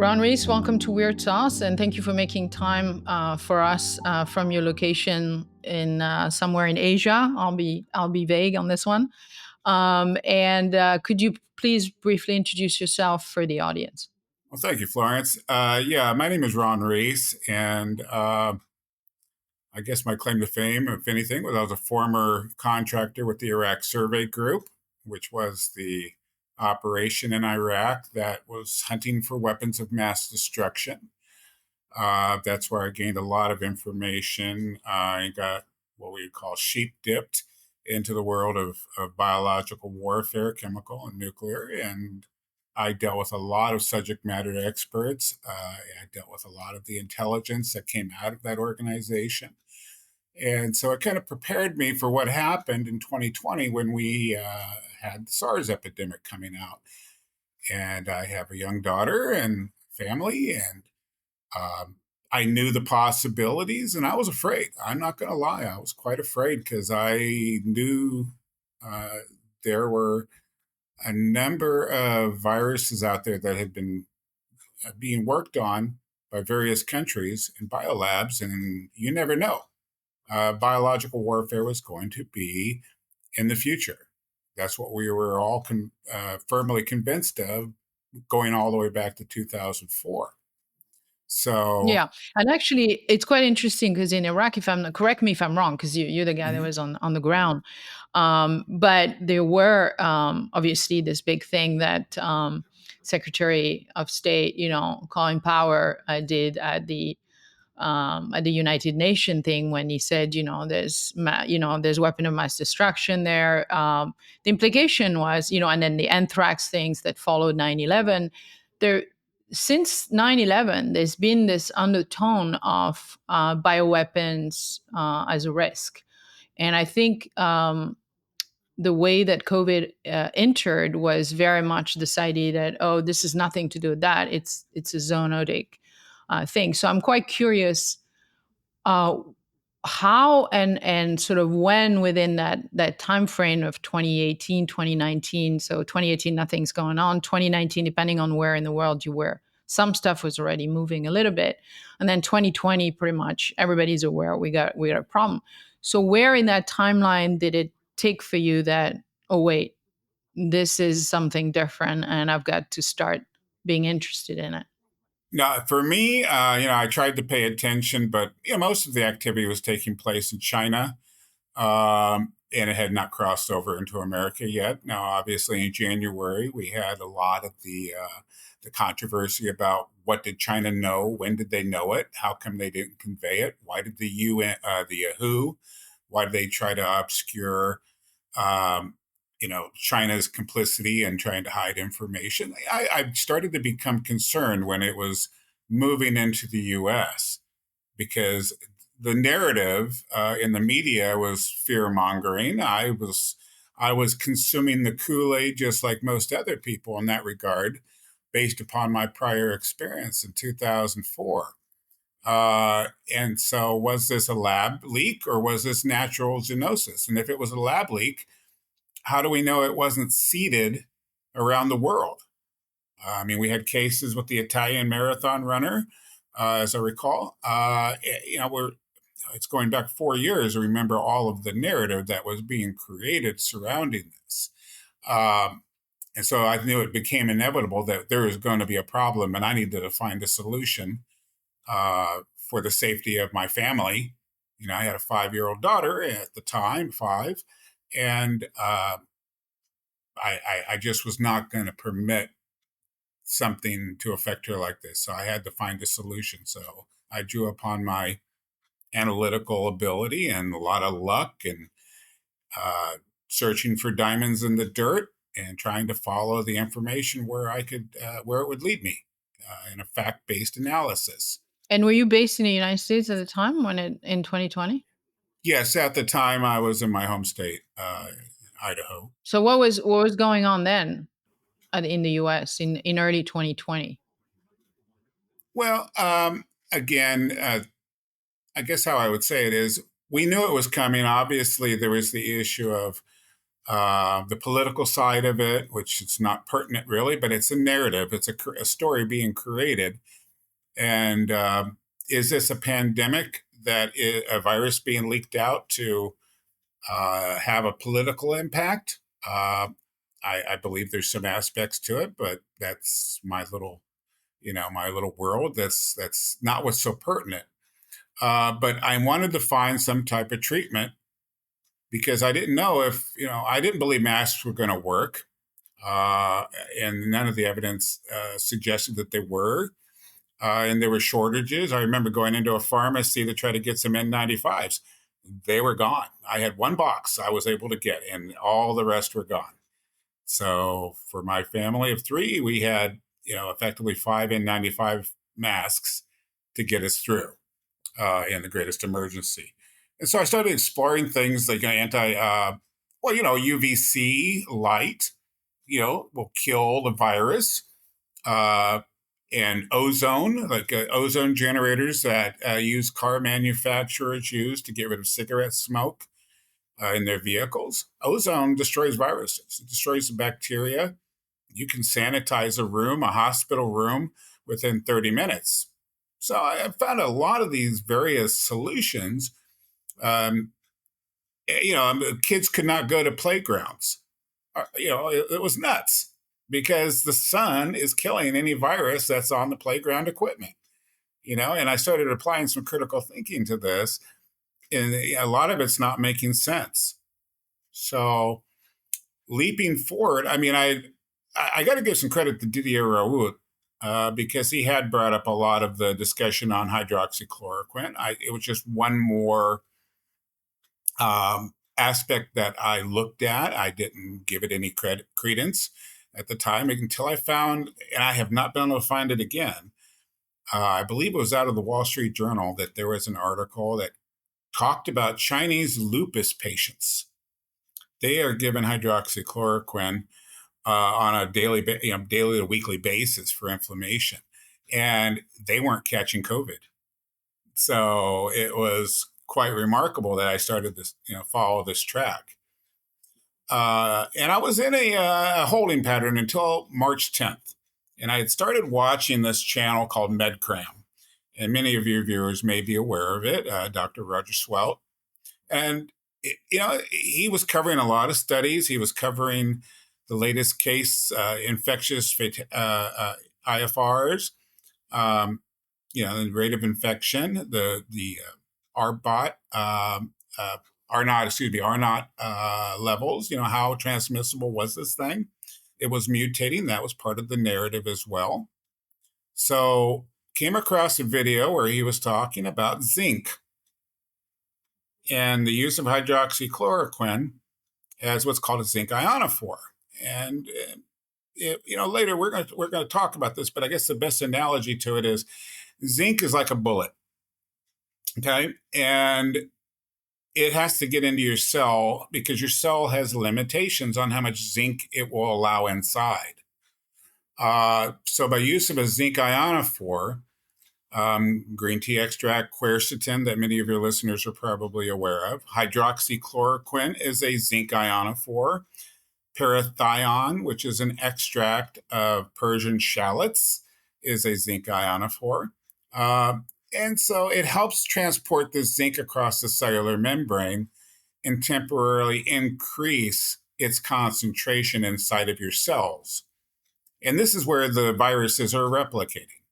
Ron Reece, welcome to Weird Sauce, and thank you for making time for us from your location in somewhere in Asia. I'll be vague on this one. And could you please briefly introduce yourself for the audience? Well, thank you, Florence. Yeah, my name is Ron Reece, and I guess my claim to fame, if anything, was I was a former contractor with the Iraq Survey Group, which was the operation in Iraq that was hunting for weapons of mass destruction. That's where I gained a lot of information. I got what we would call sheep dipped into the world of biological warfare, chemical and nuclear. And I dealt with a lot of subject matter experts. I dealt with a lot of the intelligence that came out of that organization. And so it kind of prepared me for what happened in 2020 when we had the SARS epidemic coming out. And I have a young daughter and family, and um, I knew the possibilities, and I was afraid. I'm not going to lie. I was quite afraid because I knew uh, there were a number of viruses out there that had been being worked on by various countries in biolabs, and you never know. Biological warfare was going to be in the future. That's what we were all firmly convinced of going all the way back to 2004. So, Yeah, and actually, it's quite interesting because in Iraq, if I'm not, correct me if I'm wrong, because you're the guy that mhm. was on the ground, but there were obviously this big thing that Secretary of State, Colin Powell did at the United Nations thing when he said, there's weapon of mass destruction there. The implication was, and then the anthrax things that followed 9/11. There, since 9/11, there's been this undertone of bioweapons as a risk, and I think the way that COVID entered was very much this idea that, oh, this is nothing to do with that. It's a zoonotic thing. So I'm quite curious uh, how and sort of when within that time frame of 2018, 2019. So 2018, nothing's going on. 2019, depending on where in the world you were, some stuff was already moving a little bit, and then 2020, pretty much everybody's aware we got a problem. So where in that timeline did it take for you that, oh wait, this is something different, and I've got to start being interested in it? Now, for me, I tried to pay attention, but most of the activity was taking place in China, and it had not crossed over into America yet. Now, obviously, in January, we had a lot of the controversy about what did China know, when did they know it, how come they didn't convey it, why did the UN, the WHO, why did they try to obscure um, China's complicity and trying to hide information. I started to become concerned when it was moving into the U.S. because the narrative in the media was fear mongering. I was consuming the Kool-Aid just like most other people in that regard, based upon my prior experience in 2004. And so, was this a lab leak or was this natural zoonosis? And if it was a lab leak, how do we know it wasn't seeded around the world? I mean, we had cases with the Italian marathon runner, as I recall. It's going back 4 years. I remember all of the narrative that was being created surrounding this. Um, and so I knew it became inevitable that there was going to be a problem, and I needed to find a solution for the safety of my family. I had a 5-year-old daughter at the time, five, and I just was not going to permit something to affect her like this. So I had to find a solution. So I drew upon my analytical ability and a lot of luck and uh, searching for diamonds in the dirt and trying to follow the information where it would lead me in a fact based analysis. And were you based in the United States at the time when it in 2020? Yes, at the time I was in my home state, Idaho. So what was going on then in the US in early 2020? Well, again, I guess how I would say it is we knew it was coming. Obviously, there was the issue of The political side of it, which it's not pertinent really, but it's a narrative. It's a story being created. And is this a pandemic that is a virus being leaked out to have a political impact? I believe there's some aspects to it, but that's my little, my little world. That's not what's so pertinent. But I wanted to find some type of treatment because I didn't know if, I didn't believe masks were going to work. Uh, and none of the evidence suggested that they were. And there were shortages. I remember going into a pharmacy to try to get some N95s. They were gone. I had one box I was able to get, and all the rest were gone. So for my family of three, we had, effectively five N95 masks to get us through in the greatest emergency. And so I started exploring things like UVC light, will kill the virus. Uh, and ozone, like ozone generators that use car manufacturers use to get rid of cigarette smoke in their vehicles. Ozone destroys viruses. It destroys the bacteria. You can sanitize a room, a hospital room, within 30 minutes. So I found a lot of these various solutions. Um, Kids could not go to playgrounds. It was nuts because the sun is killing any virus that's on the playground equipment. And I started applying some critical thinking to this, and a lot of it's not making sense. So leaping forward, I mean, I got to give some credit to Didier Raoult because he had brought up a lot of the discussion on hydroxychloroquine. It was just one more aspect that I looked at. I didn't give it any credence at the time until I found, and I have not been able to find it again. I believe it was out of the Wall Street Journal that there was an article that talked about Chinese lupus patients. They are given hydroxychloroquine on a daily to weekly basis for inflammation, and they weren't catching COVID. So it was quite remarkable that I started this, follow this track. And I was in a holding pattern until March 10th. And I had started watching this channel called MedCram. And many of your viewers may be aware of it, Dr. Roger Swelt. And, he was covering a lot of studies. He was covering the latest case, infectious IFRs, the rate of infection, the RBOT, R naught levels. How transmissible was this thing? It was mutating. That was part of the narrative as well. So came across a video where he was talking about zinc and the use of hydroxychloroquine as what's called a zinc ionophore. And later we're going to talk about this, but I guess the best analogy to it is zinc is like a bullet. Okay, and it has to get into your cell because your cell has limitations on how much zinc it will allow inside. So by use of a zinc ionophore, green tea extract, quercetin, that many of your listeners are probably aware of. Hydroxychloroquine is a zinc ionophore. Parathion, which is an extract of Persian shallots, is a zinc ionophore. And so it helps transport the zinc across the cellular membrane and temporarily increase its concentration inside of your cells. And this is where the viruses are replicating.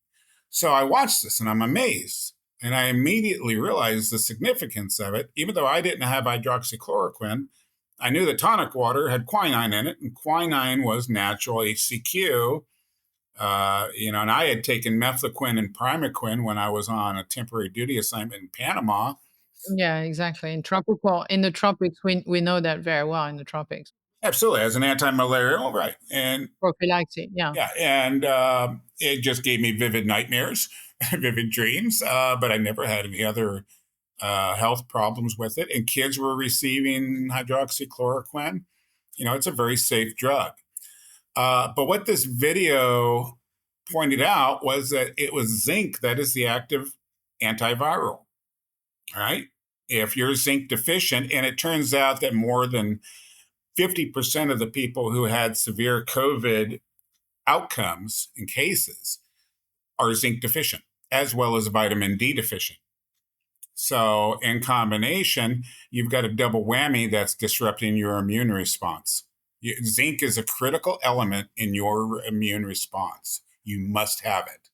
So I watched this and I'm amazed. And I immediately realized the significance of it. Even though I didn't have hydroxychloroquine, I knew that tonic water had quinine in it, and quinine was natural HCQ. And I had taken mefloquine and primaquine when I was on a temporary duty assignment in Panama. Yeah, exactly. In the tropics, we know that very well in the tropics. Absolutely, as an anti-malarial, right? And Prophylaxis, yeah. yeah, and it just gave me vivid nightmares, vivid dreams. But I never had any other health problems with it. And kids were receiving hydroxychloroquine. It's a very safe drug. But what this video pointed out was that it was zinc that is the active antiviral. All right. If you're zinc deficient, and it turns out that more than 50% of the people who had severe COVID outcomes and cases are zinc deficient, as well as vitamin D deficient. So, in combination, you've got a double whammy that's disrupting your immune response. Zinc is a critical element in your immune response. You must have it.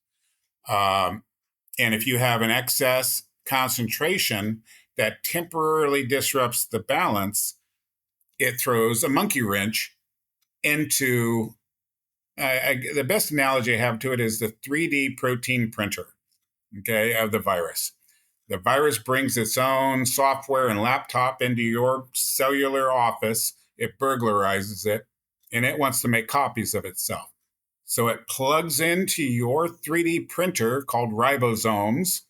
And if you have an excess concentration that temporarily disrupts the balance, it throws a monkey wrench into the best analogy I have to it is the 3D protein printer, okay, of the virus. The virus brings its own software and laptop into your cellular office. It burglarizes it, and it wants to make copies of itself. So it plugs into your 3D printer called ribosomes,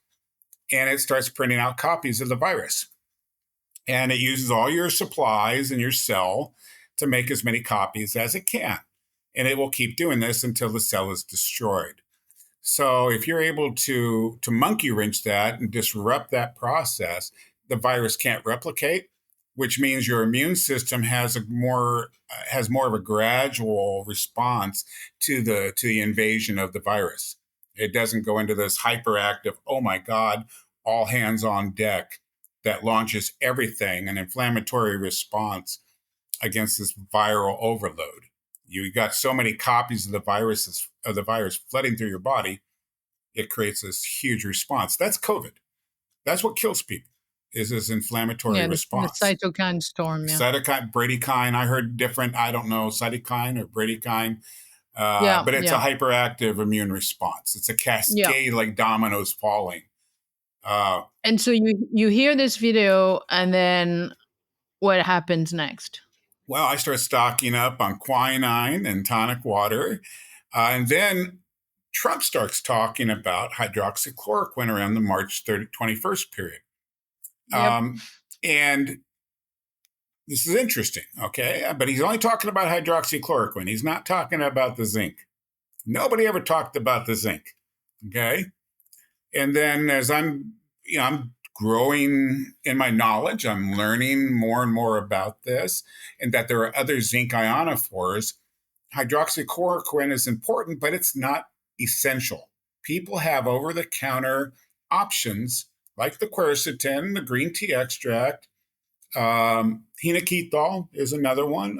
and it starts printing out copies of the virus. And it uses all your supplies in your cell to make as many copies as it can. And it will keep doing this until the cell is destroyed. So if you're able to monkey wrench that and disrupt that process, the virus can't replicate, which means your immune system has more of a gradual response to the invasion of the virus. It doesn't go into this hyperactive, oh my God, all hands on deck that launches everything, an inflammatory response against this viral overload. You got so many copies of the virus flooding through your body, it creates this huge response. That's COVID. That's what kills people, is this inflammatory Yeah, the response. cytokine storm. Yeah. Cytokine, bradykine, I heard different, I don't know, cytokine or bradykine, Yeah. but it's a Yeah. hyperactive immune response. It's a Yeah. cascade like dominoes falling. And so you hear this video, and then what happens next? Well, I start stocking up on quinine and tonic water. And then Trump starts talking about hydroxychloroquine around the March 21st period. Yep. And this is interesting, okay? But he's only talking about hydroxychloroquine. He's not talking about the zinc. Nobody ever talked about the zinc, okay? And then as I'm growing in my knowledge, I'm learning more and more about this, and that there are other zinc ionophores. Hydroxychloroquine is important, but it's not essential. People have over-the-counter options like the quercetin, the green tea extract. Hinokithal is another one.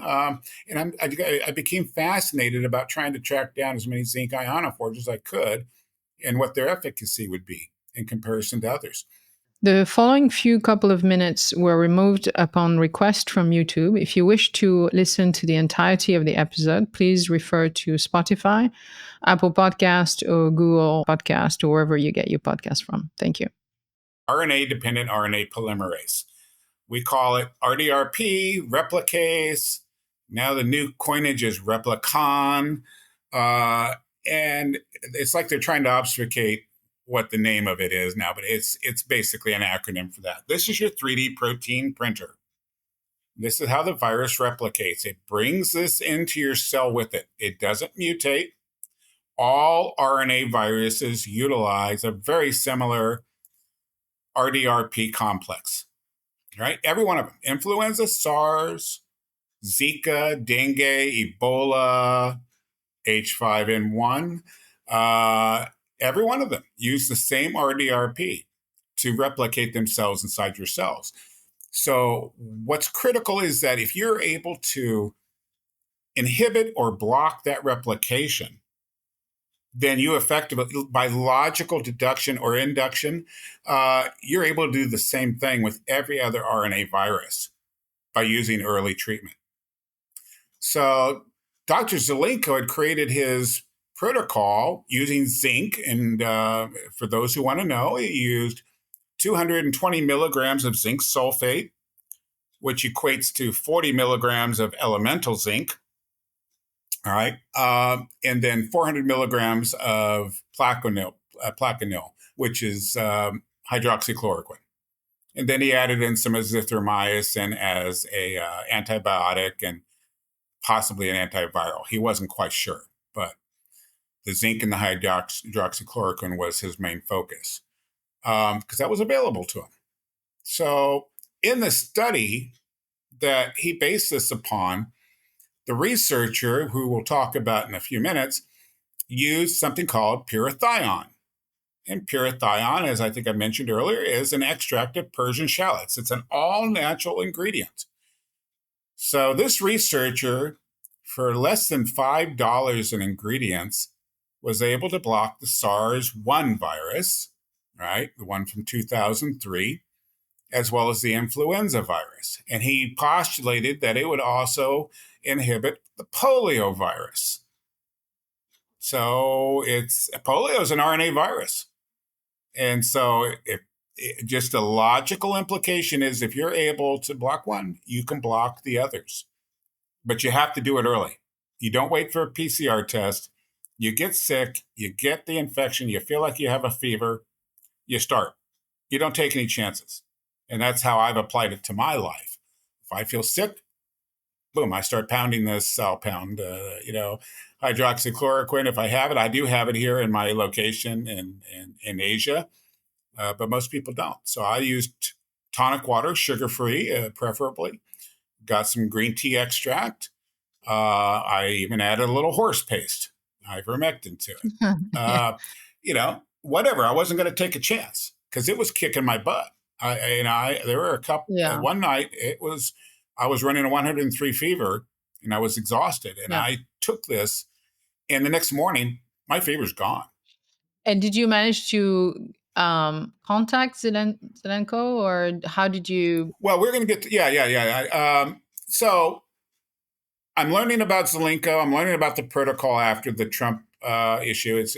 And I became fascinated about trying to track down as many zinc ionophores as I could and what their efficacy would be in comparison to others. The following few couple of minutes were removed upon request from YouTube. If you wish to listen to the entirety of the episode, please refer to Spotify, Apple Podcast, or Google Podcast, or wherever you get your podcast from. Thank you. RNA-dependent RNA polymerase. We call it RDRP, replicase. Now the new coinage is replicon. And it's like they're trying to obfuscate what the name of it is now, but it's basically an acronym for that. This is your 3D protein printer. This is how the virus replicates. It brings this into your cell with it. It doesn't mutate. All RNA viruses utilize a very similar RDRP complex, right? Every one of them. Influenza, SARS, Zika, dengue, Ebola, H5N1, every one of them use the same RDRP to replicate themselves inside your cells. So what's critical is that if you're able to inhibit or block that replication, then you effectively, by logical deduction or induction, you're able to do the same thing with every other RNA virus by using early treatment. So Dr. Zelenko had created his protocol using zinc. And for those who want to know, he used 220 milligrams of zinc sulfate, which equates to 40 milligrams of elemental zinc. All right. And then 400 milligrams of plaquenil, which is hydroxychloroquine. And then he added in some azithromycin as a antibiotic and possibly an antiviral. He wasn't quite sure, but the zinc and the hydroxychloroquine was his main focus because that was available to him. So in the study, that he based this upon. The researcher, who we'll talk about in a few minutes, used something called pyrithione. And pyrithione, as I think I mentioned earlier, is an extract of Persian shallots. It's an all natural ingredient. So this researcher, for less than $5 in ingredients, was able to block the SARS-1 virus, right, the one from 2003, as well as the influenza virus. And he postulated that it would also inhibit the polio virus. So polio is an RNA virus. And so just a logical implication is if you're able to block one, you can block the others. But you have to do it early. You don't wait for a PCR test. You get sick, you get the infection, you feel like you have a fever, you start. You don't take any chances. And that's how I've applied it to my life. If I feel sick, boom, I start pounding this. I'll pound, hydroxychloroquine if I have it. I do have it here in my location in Asia, but most people don't. So I used tonic water, sugar-free, preferably. Got some green tea extract. I even added a little horse paste, ivermectin to it. Whatever. I wasn't going to take a chance because it was kicking my butt. There were a couple. Yeah. One night I was running a 103 fever and I was exhausted, and Yeah. I took this, and the next morning my fever's gone. And did you manage to contact Zelenko, or how did you? Well, we're going to get to, yeah. So I'm learning about Zelenko. I'm learning about the protocol after the Trump issue. It's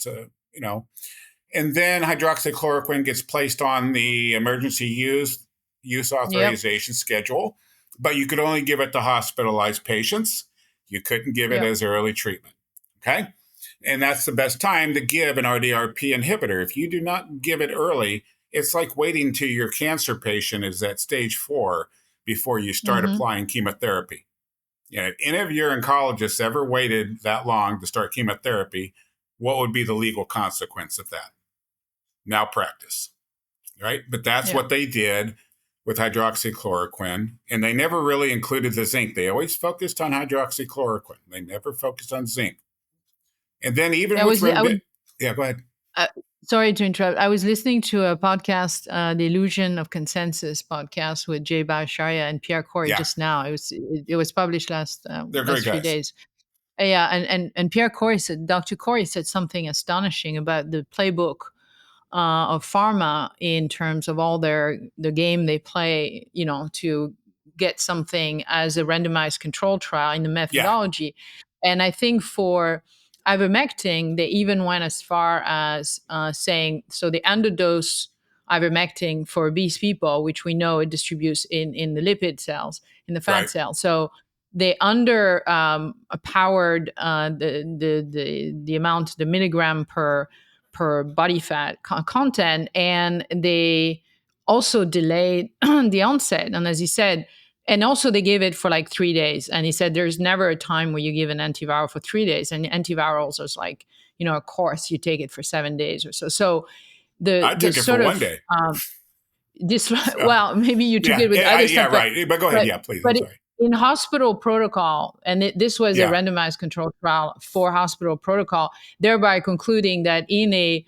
a and then hydroxychloroquine gets placed on the emergency use authorization schedule, but you could only give it to hospitalized patients. You couldn't give it as early treatment. Okay. And that's the best time to give an RDRP inhibitor. If you do not give it early, it's like waiting till your cancer patient is at stage 4 before you start applying chemotherapy. If any of your oncologists ever waited that long to start chemotherapy, what would be the legal consequence of that? Malpractice, right? But that's what they did with hydroxychloroquine, and they never really included the zinc. They always focused on hydroxychloroquine. They never focused on zinc. And then even go ahead. Sorry to interrupt. I was listening to a podcast, the Illusion of Consensus podcast with Jay Bhattacharya and Pierre Corey just now. It was published last few days. And Pierre Corey said, Dr. Corey said something astonishing about the playbook of pharma in terms of all the game they play, to get something as a randomized control trial in the methodology. And I think for ivermectin, they even went as far as saying, so the underdose ivermectin for obese people, which we know it distributes in the lipid cells, in the fat cells. So they under powered the amount, the milligram per body fat content, and they also delayed the onset. And as he said, and also they gave it for like 3 days. And he said there's never a time where you give an antiviral for 3 days. And antivirals is like, a course you take it for 7 days or so. So I took it for 1 day. Well, maybe you took it with other stuff. Right. But go ahead. Please. I'm sorry. In hospital protocol, and this was a randomized control trial for hospital protocol, thereby concluding that in a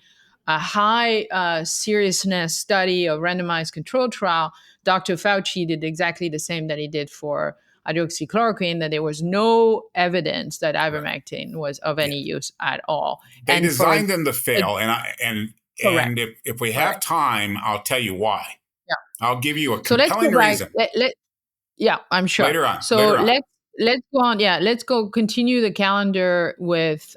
high seriousness study of randomized control trial, Dr. Fauci did exactly the same that he did for hydroxychloroquine, that there was no evidence that ivermectin was of any use at all. They designed them to fail, and if we have time, I'll tell you why. Yeah. I'll give you a compelling reason. Yeah, I'm sure. Later on. So let's go on. Yeah, let's go continue the calendar with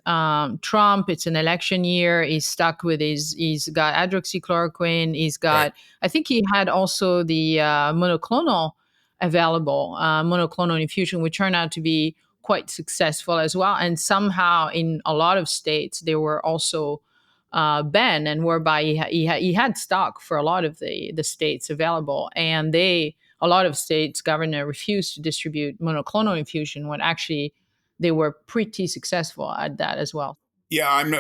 Trump. It's an election year. He's stuck with he's got hydroxychloroquine. He's got, I think he had also the monoclonal available, monoclonal infusion, which turned out to be quite successful as well. And somehow in a lot of states, they were also banned, and whereby he had stock for a lot of the states available. And a lot of states governor refused to distribute monoclonal infusion when actually they were pretty successful at that as well. Yeah, I'm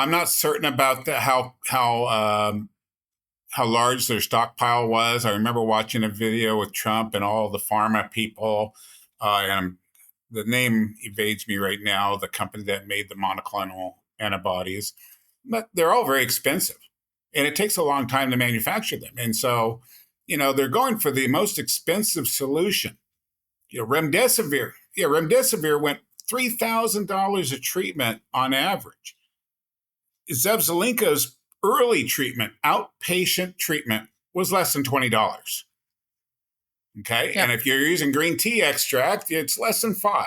not certain about how how large their stockpile was. I remember watching a video with Trump and all the pharma people, and the name evades me right now, the company that made the monoclonal antibodies, but they're all very expensive and it takes a long time to manufacture them. And so, they're going for the most expensive solution. Remdesivir went $3,000 a treatment on average. Zelenko's early treatment, outpatient treatment, was less than $20. Okay. Yeah. And if you're using green tea extract, it's less than $5,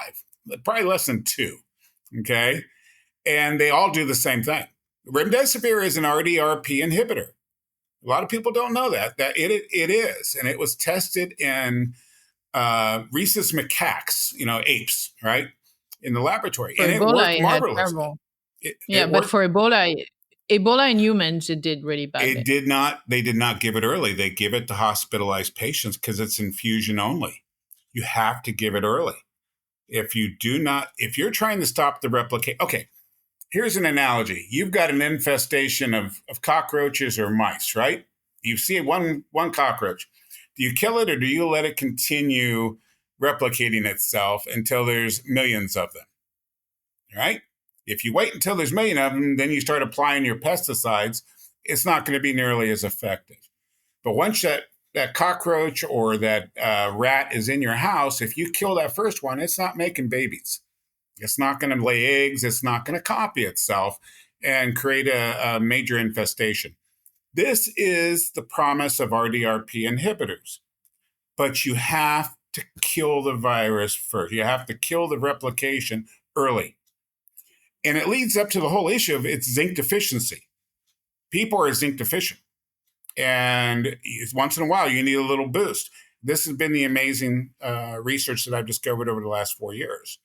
probably less than $2. Okay. And they all do the same thing. Remdesivir is an RDRP inhibitor. A lot of people don't know that it is. And it was tested in rhesus macaques, apes, right, in the laboratory. For And it worked Ebola, it had marvelously. terrible. Yeah, It but worked. for Ebola in humans, it did really badly. They did not give it early. They give it to hospitalized patients because it's infusion only. You have to give it early. If you're trying to stop the replicate, okay, here's an analogy. You've got an infestation of cockroaches or mice, right? You see one cockroach. Do you kill it or do you let it continue replicating itself until there's millions of them? Right? If you wait until there's a million of them, then you start applying your pesticides, it's not going to be nearly as effective. But once that cockroach or that rat is in your house, if you kill that first one, it's not making babies. It's not going to lay eggs. It's not going to copy itself and create a major infestation. This is the promise of RDRP inhibitors. But you have to kill the virus first. You have to kill the replication early. And it leads up to the whole issue of its zinc deficiency. People are zinc deficient. And once in a while, you need a little boost. This has been the amazing research that I've discovered over the last 4 years.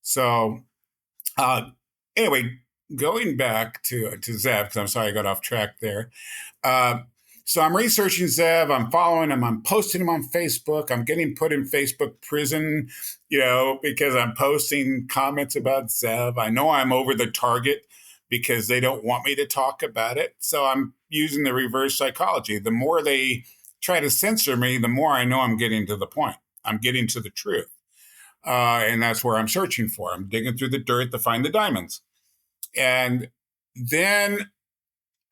So anyway, going back to Zev, because I'm sorry I got off track there. So I'm researching Zev. I'm following him. I'm posting him on Facebook. I'm getting put in Facebook prison, because I'm posting comments about Zev. I know I'm over the target because they don't want me to talk about it. So I'm using the reverse psychology. The more they try to censor me, the more I know I'm getting to the point. I'm getting to the truth. And that's where I'm searching for. I'm digging through the dirt to find the diamonds. And then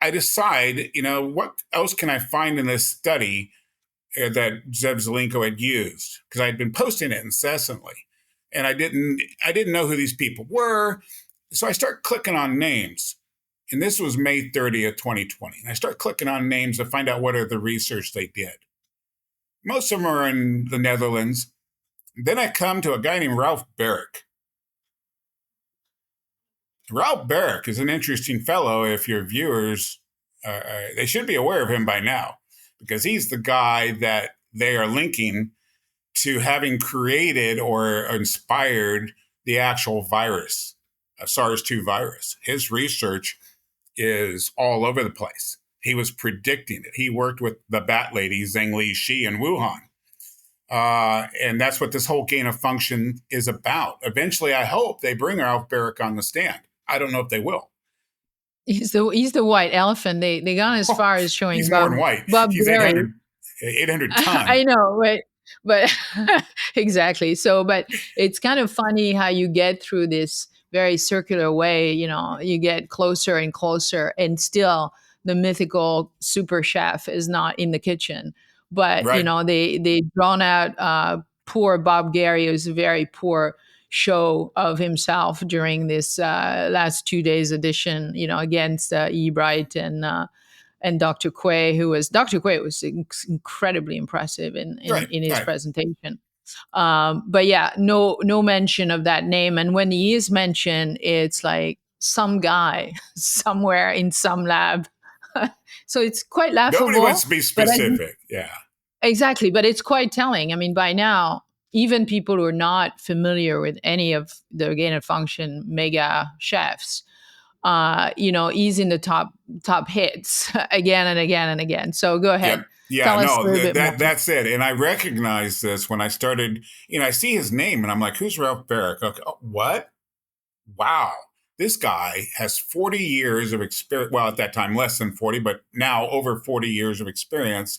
I decide, what else can I find in this study that Zev Zelenko had used? Because I had been posting it incessantly, and I didn't know who these people were. So I start clicking on names, and this was May 30th, 2020. And I start clicking on names to find out what are the research they did. Most of them are in the Netherlands. Then I come to a guy named Ralph Barrick. Ralph Barrick is an interesting fellow. If your viewers, they should be aware of him by now, because he's the guy that they are linking to having created or inspired the actual virus, SARS-2 virus. His research is all over the place. He was predicting it. He worked with the bat lady, Zhang Li-Shi, in Wuhan. And that's what this whole gain of function is about. Eventually, I hope they bring Ralph Barrick on the stand. I don't know if they will. He's the white elephant. They gone as far as showing He's more than white. Bob He's Berry. 800 ton. I know, but exactly. So, but it's kind of funny how you get through this very circular way. You get closer and closer, and still the mythical super chef is not in the kitchen. But Right. They drawn out poor Bob Gary. It was a very poor show of himself during this last 2 days edition, against E. Bright and Dr. Quay, Dr. Quay was incredibly impressive in his presentation. But yeah, no mention of that name. And when he is mentioned, it's like some guy somewhere in some lab. So it's quite laughable. Nobody wants to be specific. Yeah. Exactly. But it's quite telling. I mean, by now, even people who are not familiar with any of the gain of function mega chefs, he's in the top hits again and again and again. So go ahead. Yep. Yeah, Tell us a little bit more. That's it. And I recognized this when I started, I see his name and I'm like, who's Ralph Barrick? Okay, what? Wow. This guy has 40 years of experience. Well, at that time, less than 40, but now over 40 years of experience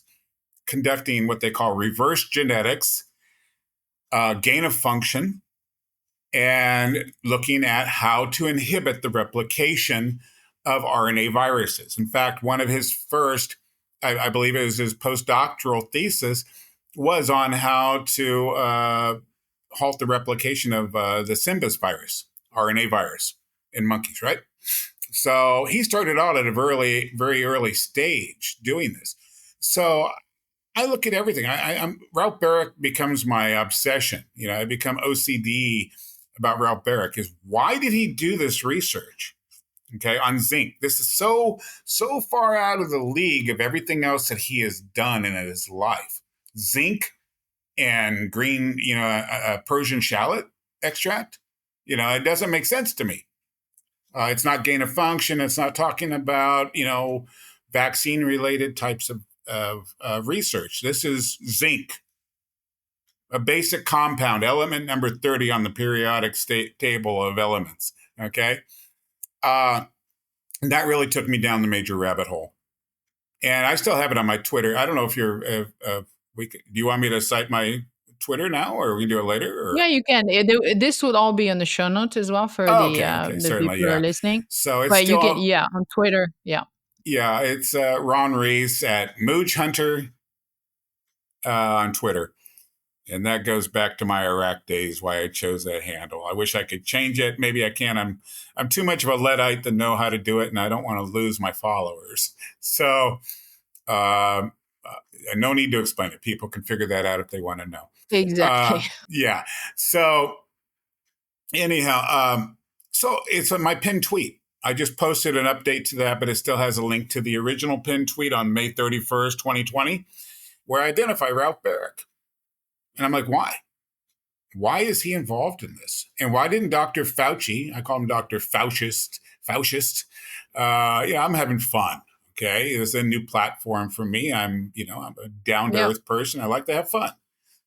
conducting what they call reverse genetics, gain of function, and looking at how to inhibit the replication of RNA viruses. In fact, one of his first, I believe it was his postdoctoral thesis, was on how to halt the replication of the Symbis virus, RNA virus in monkeys, right? So he started out at a very early stage doing this. So I look at everything. I'm Ralph Barrick becomes my obsession. I become OCD about Ralph Barrick. Is why did he do this research? Okay, on zinc. This is so far out of the league of everything else that he has done in his life. Zinc and green, Persian shallot extract. It doesn't make sense to me. It's not gain of function. It's not talking about vaccine related types of research. This is zinc, a basic compound, element number 30 on the periodic table of elements. Okay. And that really took me down the major rabbit hole. And I still have it on my Twitter. I don't know if you're, do you want me to cite my Twitter now, or we can do it later? Or? Yeah, you can. This would all be on the show notes as well for Oh, okay, the people certainly, who are yeah. listening. So it's But you can, still, yeah, on Twitter. Yeah, yeah, it's Ron Reece at Mooj Hunter on Twitter. And that goes back to my Iraq days, why I chose that handle. I wish I could change it. Maybe I can. I'm too much of a Luddite to know how to do it, and I don't want to lose my followers. So no need to explain it. People can figure that out if they want to know. exactly. Yeah. So anyhow, so it's on my pinned tweet. I just posted an update to that, but it still has a link to the original pinned tweet on May 31st, 2020, where I identify Ralph Barrick. And I'm like, why? Why is he involved in this? And why didn't Dr. Fauci, I call him Dr. Faucist, I'm having fun. Okay. It's a new platform for me. I'm a down to Yeah, earth person. I like to have fun,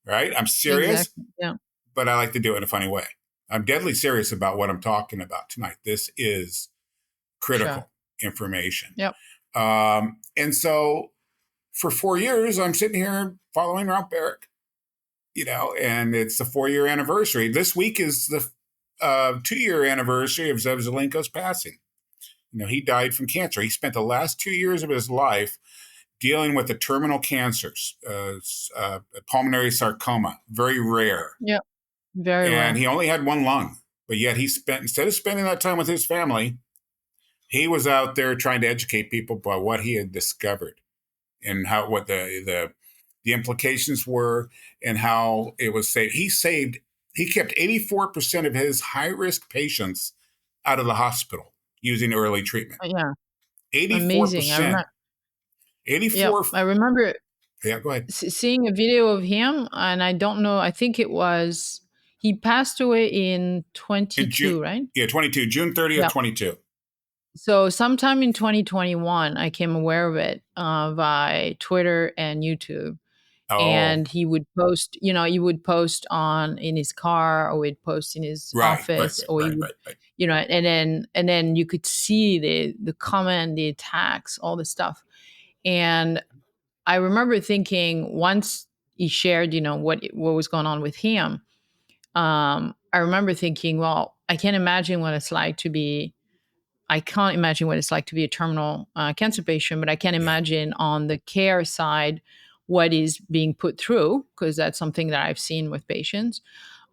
right? I'm serious, exactly. Yeah, but I like to do it in a funny way. I'm deadly serious about what I'm talking about tonight. This is sure. critical information. Yep. And so for 4 years, I'm sitting here following Ralph Barrick. And it's the 4-year anniversary. This week is the 2-year anniversary of Zelenko's passing. He died from cancer. He spent the last 2 years of his life dealing with the terminal cancers, pulmonary sarcoma, very rare. Yep. Very And rare. he only had one lung, but yet instead of spending that time with his family, he was out there trying to educate people about what he had discovered and what the implications were and how it was saved. He kept 84% of his high-risk patients out of the hospital using early treatment. Yeah, amazing. I 84%. remember. Yeah, 84. I remember Yeah, go ahead. seeing a video of him, and I don't know. I think it was he passed away in In June, 22, right? yeah, 22, June 30th, Yeah. 22. So sometime in 2021, I came aware of it via Twitter and YouTube. Oh, And he would post on in his car, or he'd post in his right, right, office, right, or he right, would, right, right. and then you could see the comment, the attacks, all this stuff. And I remember thinking, once he shared, what was going on with him. I remember thinking, well, I can't imagine what it's like to be a terminal cancer patient, but I can Yeah, imagine on the care side what is being put through, because that's something that I've seen with patients.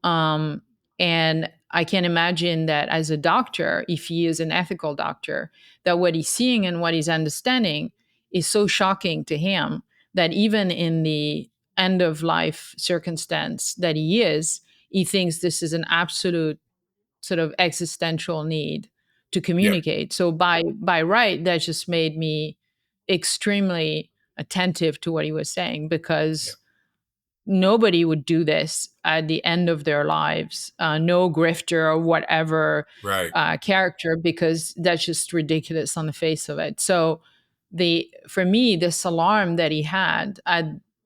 Um, and I can imagine that as a doctor, if he is an ethical doctor, that what he's seeing and what he's understanding is so shocking to him that even in the end of life circumstance that he thinks this is an absolute sort of existential need to yep, communicate. So by right, that just made me extremely attentive to what he was saying, yep, because nobody would do this at the end of their lives. No grifter or whatever right, character, because that's just ridiculous on the face of it. So for me, this alarm that he had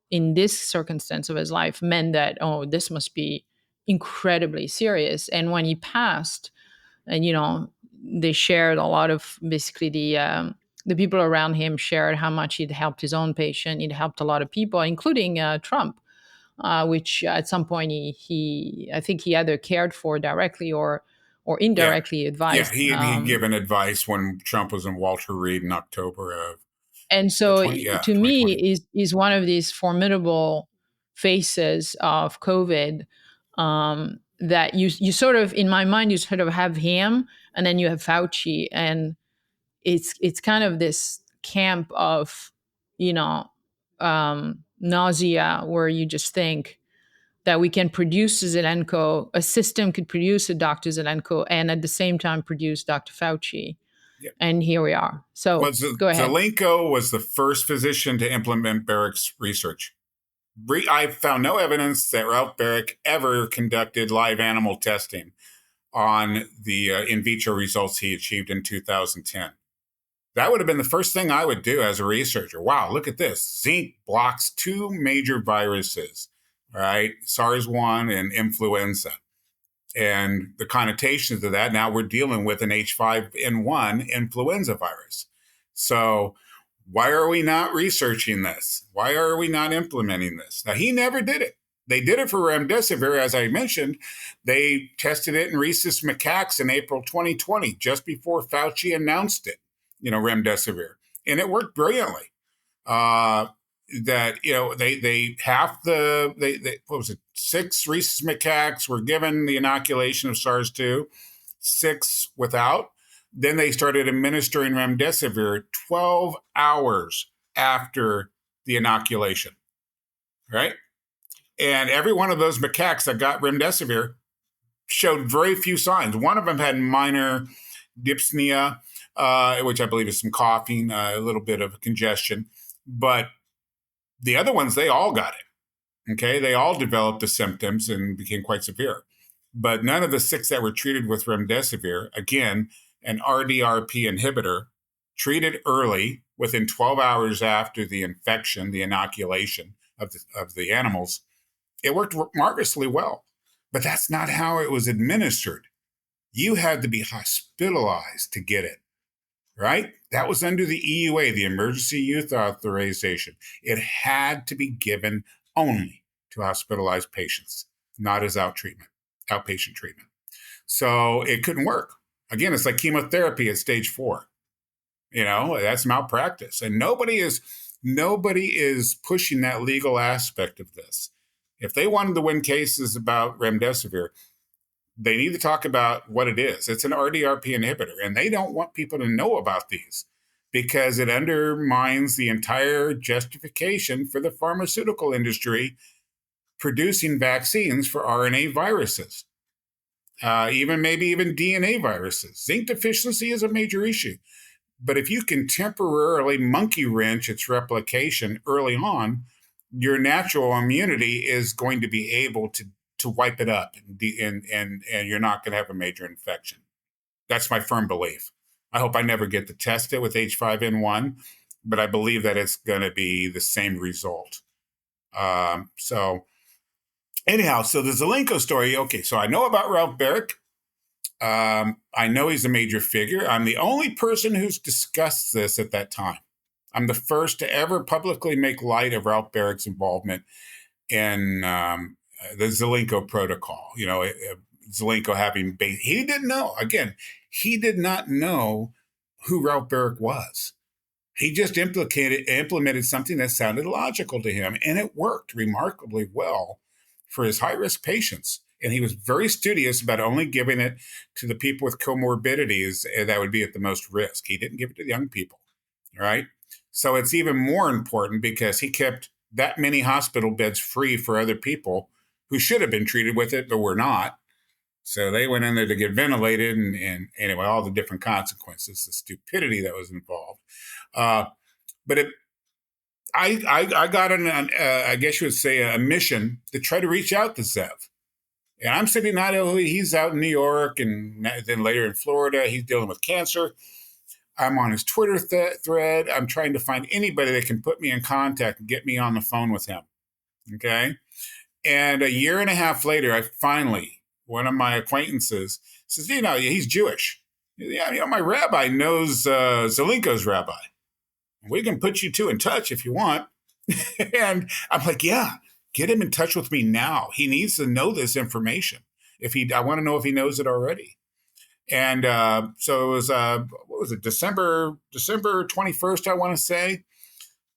in this circumstance of his life meant that, oh, this must be incredibly serious. And when he passed, and they shared a lot of basically the people around him shared how much he'd helped his own patient. He'd helped a lot of people, including Trump, which at some point I think he either cared for directly or Yeah. indirectly Yeah. advised. He'd given advice when Trump was in Walter Reed in October of And so 2020. to me is one of these formidable faces of COVID, that you sort of, in my mind, you sort of have him, and then you have Fauci, and it's kind of this camp of, you know, nausea, where you just think that we can produce Zelenko, a system could produce a Dr. Zelenko, and at the same time produce Dr. Fauci. Yeah. And here we are. So Well, go ahead. Zelenko was the first physician to implement Barrick's research. I found no evidence that Ralph Barrick ever conducted live animal testing on the in vitro results he achieved in 2010. That would have been the first thing I would do as a researcher. Wow, look at this. Zinc blocks two major viruses, right? SARS-1 and influenza. And the connotations of that, now we're dealing with an H5N1 influenza virus. So why are we not researching this? Why are we not implementing this? Now, he never did it. They did it for remdesivir, as I mentioned. They tested it in rhesus macaques in April 2020, just before Fauci announced it, remdesivir. And it worked brilliantly. That they half they what was it, 6 rhesus macaques were given the inoculation of SARS-2, 6 without. Then they started administering remdesivir 12 hours after the inoculation, right? And every one of those macaques that got remdesivir showed very few signs. One of them had minor dyspnea, which I believe is some coughing, a little bit of congestion, but the other ones, they all got it. Okay. They all developed the symptoms and became quite severe. But none of the 6 that were treated with remdesivir, again, an RDRP inhibitor, treated early within 12 hours after the infection, the inoculation of the animals, it worked marvelously well. But that's not how it was administered. You had to be hospitalized to get it. Right? That was under the EUA, the Emergency Use Authorization. It had to be given only to hospitalized patients, not as outpatient treatment. So it couldn't work. Again, it's like chemotherapy at stage 4. That's malpractice. And nobody is pushing that legal aspect of this. If they wanted to win cases about remdesivir, they need to talk about what it is. It's an RDRP inhibitor, and they don't want people to know about these because it undermines the entire justification for the pharmaceutical industry producing vaccines for RNA viruses, maybe even DNA viruses. Zinc deficiency is a major issue. But if you can temporarily monkey wrench its replication early on, your natural immunity is going to be able to wipe it up, and you're not going to have a major infection. That's my firm belief. I hope I never get to test it with H5N1, but I believe that it's going to be the same result. So anyhow, so the Zelenko story. Okay, so I know about Ralph Barrick. I know he's a major figure. I'm the only person who's discussed this at that time. I'm the first to ever publicly make light of Ralph Barrick's involvement in the Zelenko Protocol. Zelenko having he didn't know. Again, he did not know who Ralph Barrick was. He just implemented something that sounded logical to him, and it worked remarkably well for his high-risk patients. And he was very studious about only giving it to the people with comorbidities that would be at the most risk. He didn't give it to the young people, right? So it's even more important because he kept that many hospital beds free for other people who should have been treated with it, but were not. So they went in there to get ventilated, and anyway, all the different consequences, the stupidity that was involved. But I got I guess you would say, a mission to try to reach out to Zev. And I'm sitting he's out in New York, and then later in Florida, he's dealing with cancer. I'm on his Twitter thread. I'm trying to find anybody that can put me in contact and get me on the phone with him. Okay. And a year and a half later, one of my acquaintances says, he's Jewish. Yeah, my rabbi knows Zelenko's rabbi. We can put you two in touch if you want. And I'm like, yeah, get him in touch with me now. He needs to know this information. I want to know if he knows it already. And so it was, what was it, December 21st, I want to say,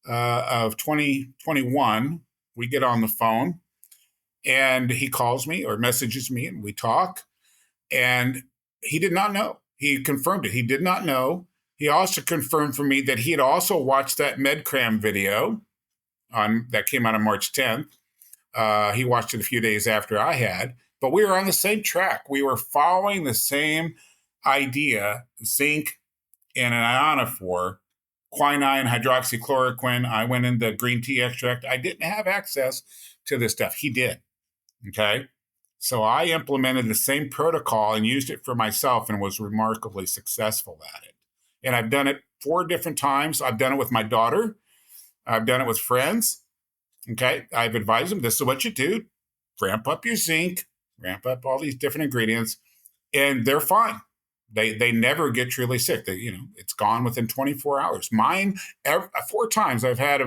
of 2021. We get on the phone and he calls me or messages me and we talk. And he did not know. He confirmed it. He did not know. He also confirmed for me that he had also watched that MedCram video that came out on March 10th. He watched it a few days after I had, but we were on the same track. We were following the same idea: zinc and an ionophore, quinine, hydroxychloroquine. I went into green tea extract. I didn't have access to this stuff. He did. Okay. So I implemented the same protocol and used it for myself and was remarkably successful at it. And I've done it 4 different times. I've done it with my daughter. I've done it with friends. Okay. I've advised them, this is what you do. Ramp up your zinc, ramp up all these different ingredients, and they're fine. They never get truly sick. It's gone within 24 hours. Mine, 4 times I've had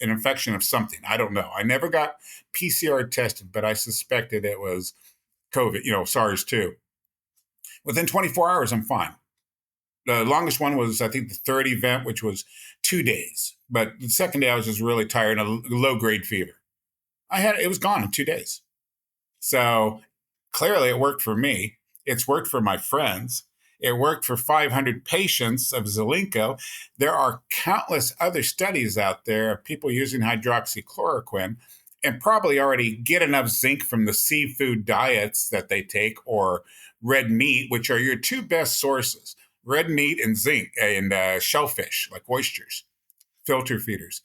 an infection of something. I don't know. I never got PCR tested, but I suspected it was COVID, SARS-2. Within 24 hours, I'm fine. The longest one was, I think, the third event, which was 2 days. But the second day, I was just really tired and a low-grade fever. It was gone in 2 days. So clearly it worked for me. It's worked for my friends. It worked for 500 patients of Zelenko. There are countless other studies out there of people using hydroxychloroquine and probably already get enough zinc from the seafood diets that they take or red meat, which are your 2 best sources: red meat and zinc and shellfish, like oysters, filter feeders.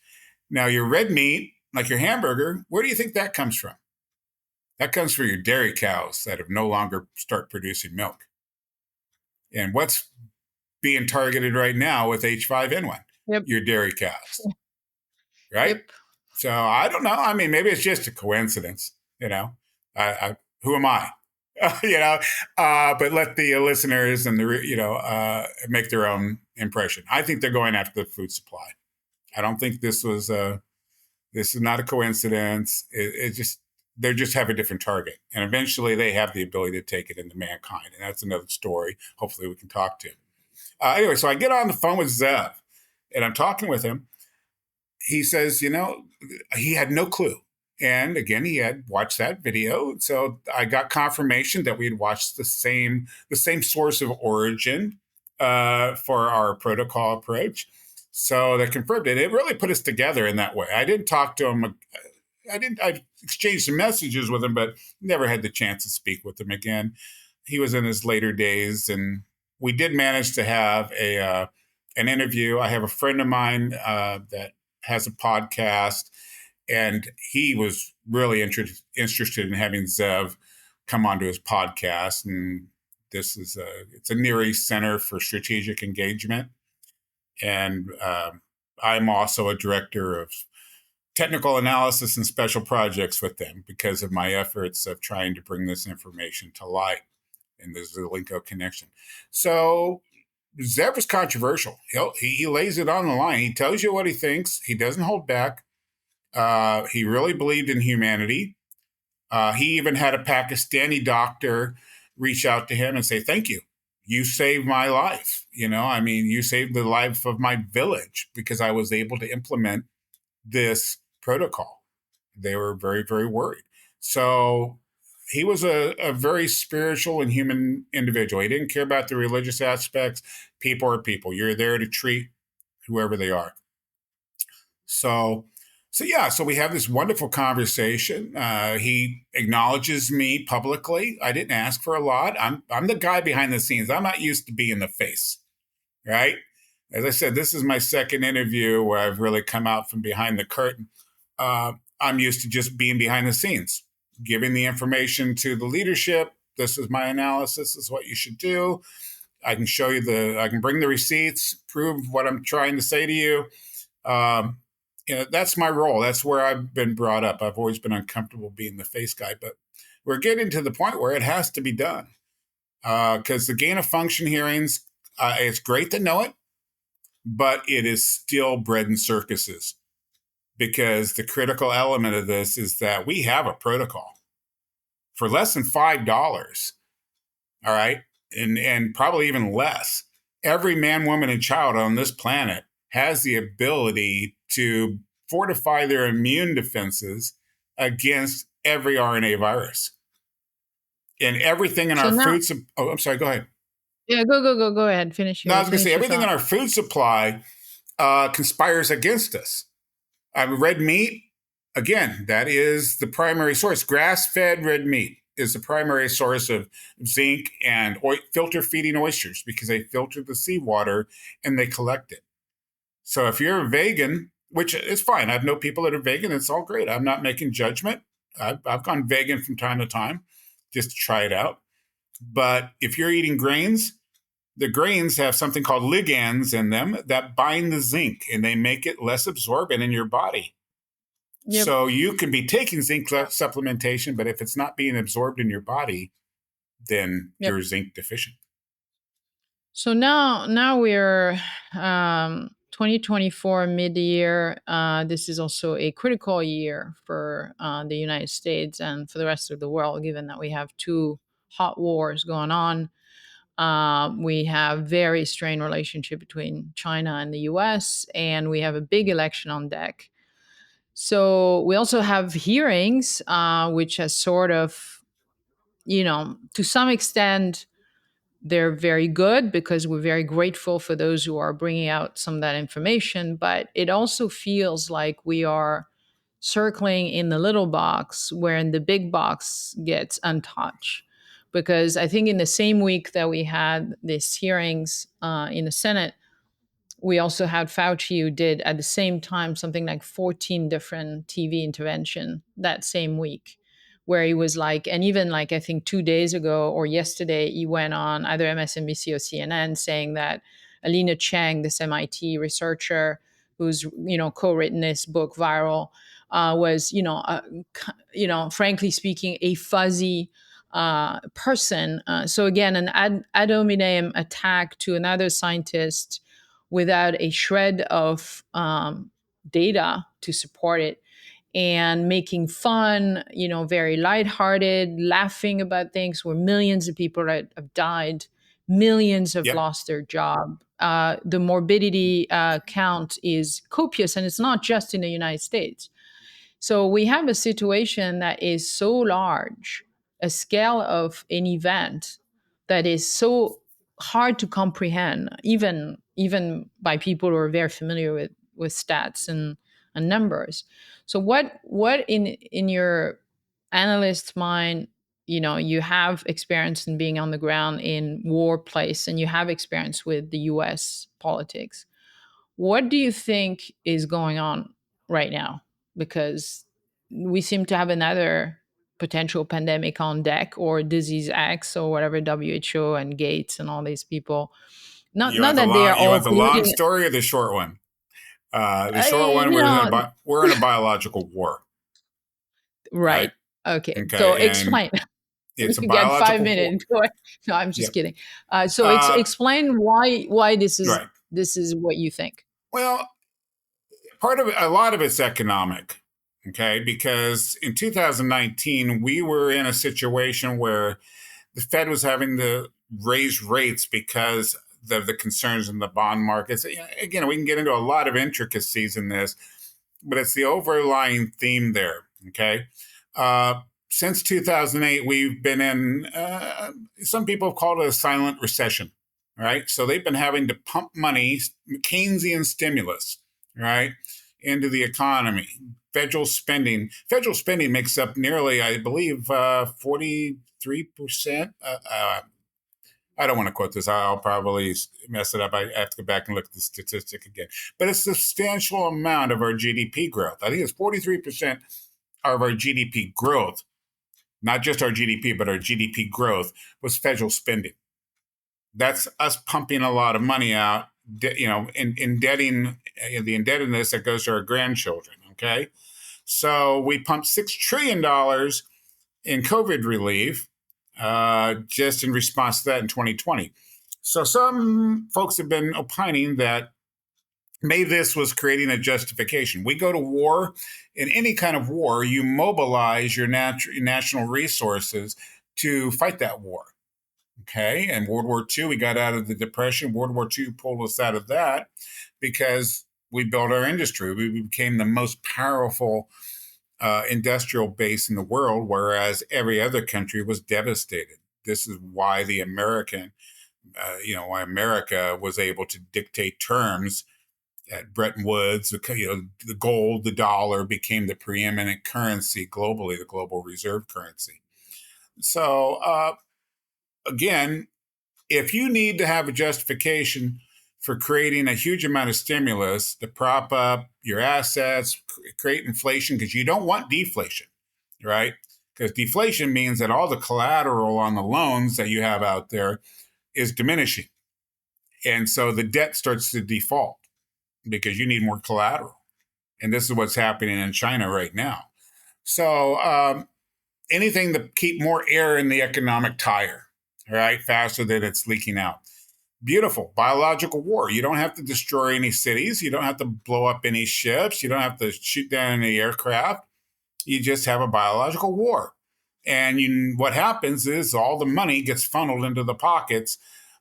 Now, your red meat, like your hamburger, where do you think that comes from? That comes from your dairy cows that have no longer start producing milk. And what's being targeted right now with H5N1? Yep. Your dairy cows, right? Yep. So I don't know. I mean, maybe it's just a coincidence. Who am I? But let the listeners and make their own impression. I think they're going after the food supply. I don't think this is not a coincidence. They just have a different target, and eventually they have the ability to take it into mankind, and that's another story. Hopefully, we can talk to. Anyway, so I get on the phone with Zev, and I'm talking with him. He says, he had no clue. And again, he had watched that video. So I got confirmation that we had watched the same source of origin for our protocol approach. So that confirmed it. It really put us together in that way. I didn't talk to him. I exchanged some messages with him, but never had the chance to speak with him again. He was in his later days, and we did manage to have an interview. I have a friend of mine that has a podcast, and he was really interested in having Zev come onto his podcast. And it's a Near East Center for Strategic Engagement, and I'm also a director of technical analysis and special projects with them because of my efforts of trying to bring this information to light in the Zelenko connection. So Zev is controversial. He lays it on the line. He tells you what he thinks. He doesn't hold back. He really believed in humanity. He even had a Pakistani doctor reach out to him and say, "Thank you. You saved my life. You saved the life of my village because I was able to implement this protocol." They were very, very worried. So he was a very spiritual and human individual. He didn't care about the religious aspects. People are people. You're there to treat whoever they are. So we have this wonderful conversation. He acknowledges me publicly. I didn't ask for a lot. I'm the guy behind the scenes. I'm not used to being in the face, right? As I said, this is my second interview where I've really come out from behind the curtain. I'm used to just being behind the scenes, giving the information to the leadership. This is my analysis. This is what you should do. I can show you I can bring the receipts, prove what I'm trying to say to you. That's my role. That's where I've been brought up. I've always been uncomfortable being the face guy, but we're getting to the point where it has to be done. because the gain of function hearings, it's great to know it, but it is still bread and circuses, because the critical element of this is that we have a protocol for less than $5. All right. And probably even less. Every man, woman, and child on this planet has the ability to fortify their immune defenses against every RNA virus. And everything in So our now, food. Oh, I'm sorry. Go ahead. yeah, go ahead. No, I was going to say Finish your everything in thought. our food supply conspires against us. Red meat, again, that is the primary source. Grass-fed red meat is the primary source of zinc and filter feeding oysters, because they filter the seawater and they collect it. So if you're a vegan, which is fine, I know people that are vegan, it's all great. I'm not making judgment. I've gone vegan from time to time just to try it out. But if you're eating grains, the grains have something called ligands in them that bind the zinc, and they make it less absorbent in your body. Yep. So you can be taking zinc supplementation, but if it's not being absorbed in your body, then Yep. you're zinc deficient. So now we're 2024 mid-year. This is also a critical year for the United States and for the rest of the world, given that we have two hot wars going on. We have very strained relationship between China and the US, and we have a big election on deck. So we also have hearings, which has sort of, to some extent, they're very good because we're very grateful for those who are bringing out some of that information. But it also feels like we are circling in the little box, wherein the big box gets untouched. Because I think in the same week that we had these hearings in the Senate, we also had Fauci, who did at the same time something like 14 different TV intervention that same week, where he was like, and even like I think 2 days ago or yesterday, he went on either MSNBC or CNN saying that Alina Chang, this MIT researcher who's co-written this book Viral, was frankly speaking a fuzzy person. So again, an ad hominem attack to another scientist without a shred of data to support it, and making fun, very lighthearted, laughing about things where millions of people have died, millions have Yep. lost their job. The morbidity count is copious, and it's not just in the United States. So we have a situation that is so large, a scale of an event that is so hard to comprehend, even by people who are very familiar with stats and numbers. So what in your analyst mind, you have experience in being on the ground in war place, and you have experience with the US politics. What do you think is going on right now? Because we seem to have another potential pandemic on deck, or disease X, or whatever, WHO and Gates and all these people. Not that they are You all want the long colluding, story or the short one? The short one, you know, we're in a biological war. right. Right. Okay. So Okay. And explain. it's a You get five biological war. minutes. Go ahead. No, I'm just Yep. kidding. So Uh, explain why right. this is what you think. Well, a lot of it's economic. Okay. Because in 2019, we were in a situation where the Fed was having to raise rates because of the concerns in the bond markets. Again, we can get into a lot of intricacies in this, but it's the overlying theme there. Okay. Uh, since 2008, we've been in, some people have called it a silent recession, right? So they've been having to pump money, Keynesian stimulus, right, into the economy. Federal spending makes up nearly, I believe, 43%. I don't want to quote this. I'll probably mess it up. I have to go back and look at the statistic again. But it's a substantial amount of our GDP growth. I think it's 43% of our GDP growth, not just our GDP, but our GDP growth was federal spending. That's us pumping a lot of money out, indebting the indebtedness that goes to our grandchildren. Okay. So we pumped $6 trillion in COVID relief. just in response to that in 2020. So some folks have been opining that maybe this was creating a justification. We go to war. In any kind of war, you mobilize your national resources to fight that war. Okay. And World War II, we got out of the Depression. World War II pulled us out of that because we built our industry. We became the most powerful industrial base in the world, whereas every other country was devastated. This is why the American, why America was able to dictate terms at Bretton Woods. The gold, the dollar became the preeminent currency globally, the global reserve currency. So again, if you need to have a justification for creating a huge amount of stimulus to prop up your assets, create inflation, because you don't want deflation, right? Because deflation means that all the collateral on the loans that you have out there is diminishing. And so the debt starts to default because you need more collateral. And this is what's happening in China right now. So anything to keep more air in the economic tire, right? Faster than it's leaking out. Beautiful. Biological war. You don't have to destroy any cities. You don't have to blow up any ships. You don't have to shoot down any aircraft. You just have a biological war. And what happens is all the money gets funneled into the pockets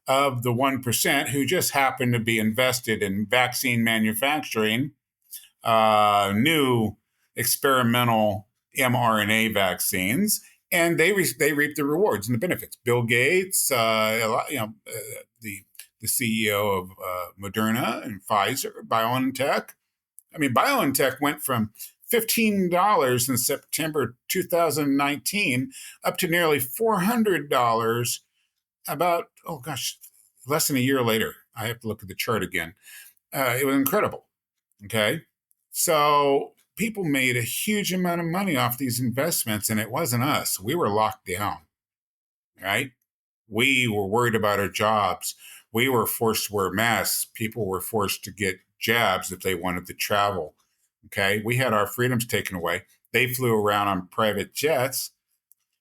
of the 1% who just happen to be invested in vaccine manufacturing, new experimental mRNA vaccines, and they reap the rewards and the benefits. Bill Gates, the CEO of Moderna and Pfizer, BioNTech. I mean, BioNTech went from $15 in September 2019 up to nearly $400 about, oh gosh, less than a year later. I have to look at the chart again. It was incredible. Okay. So people made a huge amount of money off these investments, and it wasn't us. We were locked down, right? We were worried about our jobs. We were forced to wear masks. People were forced to get jabs if they wanted to travel. Okay. We had our freedoms taken away. They flew around on private jets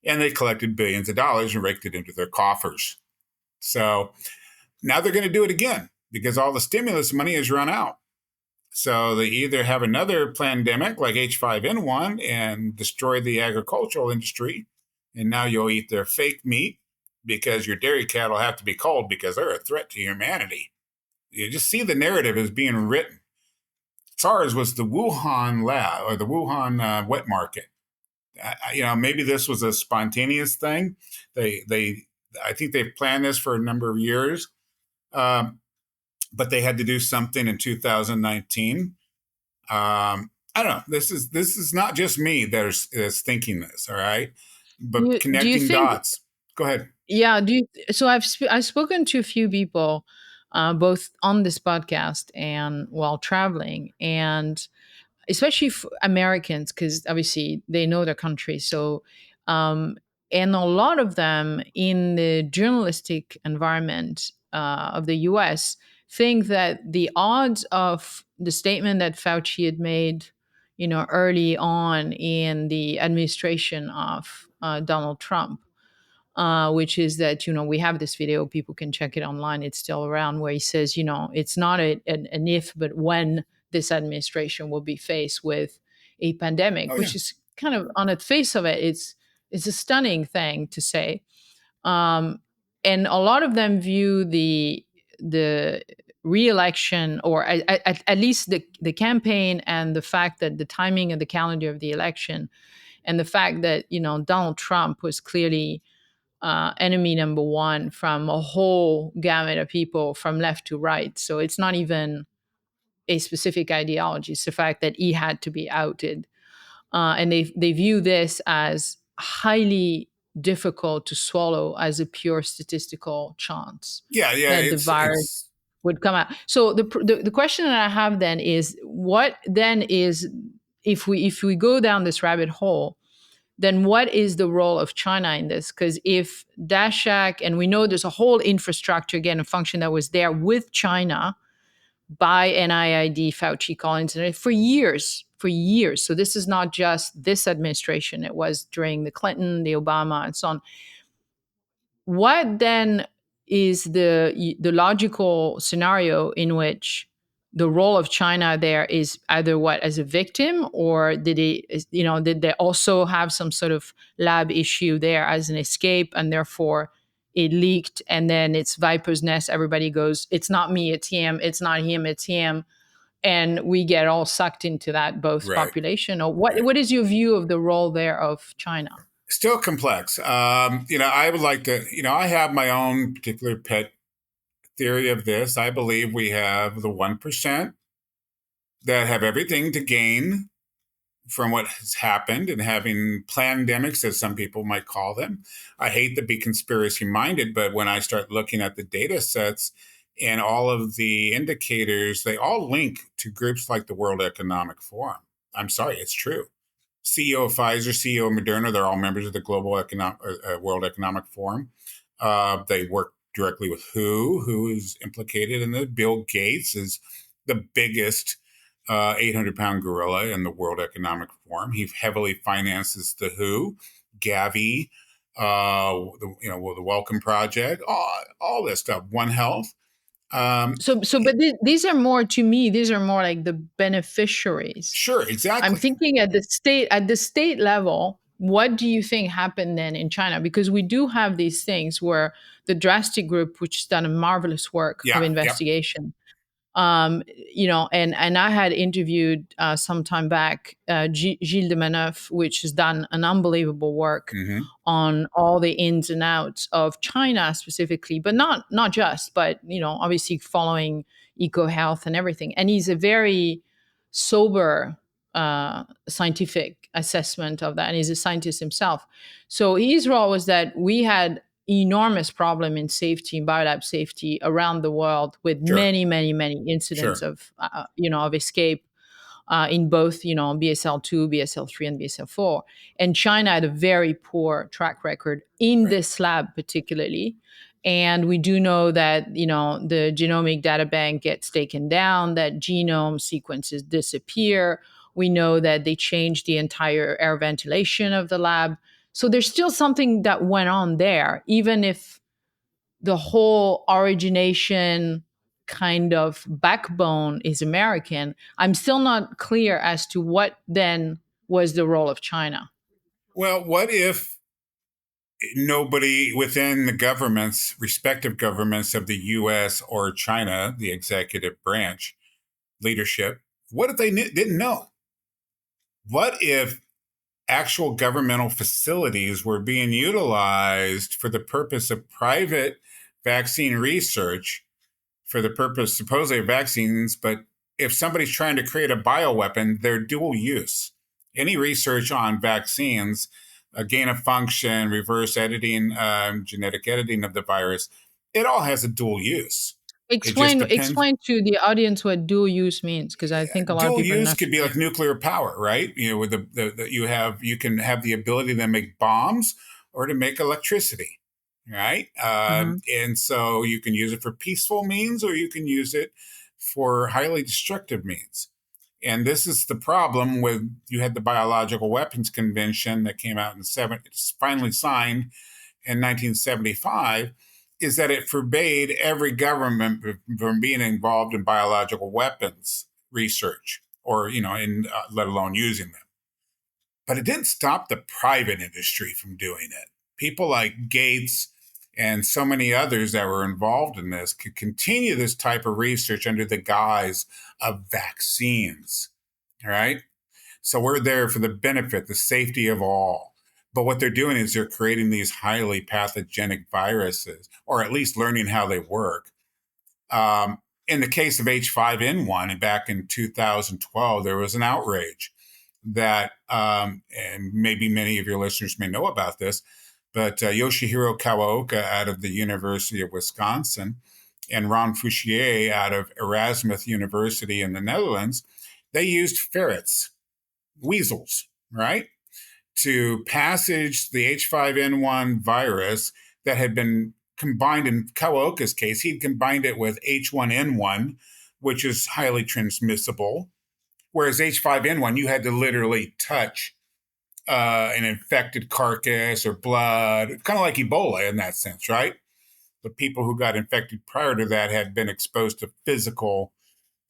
and they collected billions of dollars and raked it into their coffers. So now they're going to do it again because all the stimulus money has run out. So they either have another pandemic like H5N1 and destroy the agricultural industry, and now you'll eat their fake meat because your dairy cattle have to be culled because they're a threat to humanity. You just see the narrative as being written. SARS was the Wuhan lab or the Wuhan wet market. Maybe this was a spontaneous thing. I think they've planned this for a number of years, but they had to do something in 2019. I don't know. This is not just me that is thinking this. All right, but Do you connecting think? dots. Go ahead. Yeah. So I've spoken to a few people, both on this podcast and while traveling, and especially for Americans, because obviously they know their country. So, and a lot of them in the journalistic environment of the US think that the odds of the statement that Fauci had made, early on in the administration of Donald Trump, which is that we have this video, people can check it online, it's still around, where he says it's not an if but when this administration will be faced with a pandemic, Oh yeah. which is kind of on the face of it, it's a stunning thing to say. um, and a lot of them view the re-election, or at least the campaign, and the fact that the timing of the calendar of the election, and the fact that Donald Trump was clearly enemy number one from a whole gamut of people from left to right. So it's not even a specific ideology. It's the fact that he had to be outed. And they view this as highly difficult to swallow as a pure statistical chance Yeah. that the virus It's would come out. So the question that I have then is, what then is, if we go down this rabbit hole, then what is the role of China in this? Because if Dashak, and we know there's a whole infrastructure, again, a function that was there with China by NIID, Fauci, Collins, and for years, for years. So this is not just this administration. It was during the Clinton, the Obama, and so on. what then is the logical scenario in which the role of China there is either what, as a victim, or did they also have some sort of lab issue there as an escape, and therefore it leaked, and then it's Viper's nest. Everybody goes, it's not me, it's him. It's not him, it's him, and we get all sucked into that both Right. population. Or what? Right. What is your view of the role there of China? Still complex. I would like to, I have my own particular pet theory of this. I believe we have the 1% that have everything to gain from what has happened and having pandemics, as some people might call them. I hate to be conspiracy minded, but when I start looking at the data sets and all of the indicators, they all link to groups like the World Economic Forum. I'm sorry, it's true. CEO of Pfizer, CEO of Moderna, they're all members of the World Economic Forum. They work directly with who is implicated in it. Bill Gates is the biggest 800-pound gorilla in the World Economic Forum. He heavily finances the WHO, Gavi, the Welcome Project, all this stuff. One Health. But these are more, to me, these are more like the beneficiaries. Sure, I'm exactly. thinking at the state level, what do you think happened then in China? Because we do have these things where the drastic group, which has done a marvelous work of Yeah, yep. investigation, and I had interviewed some time back Gilles de Maneuf, which has done an unbelievable work Hmm. on all the ins and outs of China specifically, but not just, but obviously following eco health and everything. And he's a very sober scientific assessment of that, and he's a scientist himself. So his role was that we had enormous problem in safety, in biolab safety around the world, with Sure, many incidents sure. of of escape in both BSL2, BSL3, and BSL4. And China had a very poor track record in Right. this lab particularly. And we do know that the genomic data bank gets taken down, that genome sequences disappear. We know that they changed the entire air ventilation of the lab. So there's still something that went on there, even if the whole origination kind of backbone is American. I'm still not clear as to what then was the role of China. Well, what if nobody within the governments, respective governments of the US or China, the executive branch leadership, what if they didn't know? What if actual governmental facilities were being utilized for the purpose of private vaccine research, for the purpose supposedly of vaccines, but if somebody's trying to create a bioweapon, they're dual use. Any research on vaccines, gain of function, reverse editing, genetic editing of the virus, it all has a dual use. It just depends. Explain to the audience what dual use means, because I think a lot of Dual people are use not could be familiar. like nuclear power, right? With you can have the ability to make bombs or to make electricity, right? Mhm. And so you can use it for peaceful means or you can use it for highly destructive means. And this is the problem with you had the Biological Weapons Convention that came out in it's finally signed in 1975, is that it forbade every government from being involved in biological weapons research or, let alone using them. But it didn't stop the private industry from doing it. People like Gates and so many others that were involved in this could continue this type of research under the guise of vaccines. All right. So we're there for the benefit, the safety of all. But what they're doing is they're creating these highly pathogenic viruses, or at least learning how they work. In the case of H5N1, back in 2012, there was an outrage that, and maybe many of your listeners may know about this, but Yoshihiro Kawaoka out of the University of Wisconsin and Ron Fouchier out of Erasmus University in the Netherlands, they used ferrets, weasels, right, to passage the H5N1 virus that had been combined in Kawaoka's case. He'd combined it with H1N1, which is highly transmissible, whereas H5N1, you had to literally touch an infected carcass or blood, kind of like Ebola in that sense, right? The people who got infected prior to that had been exposed to physical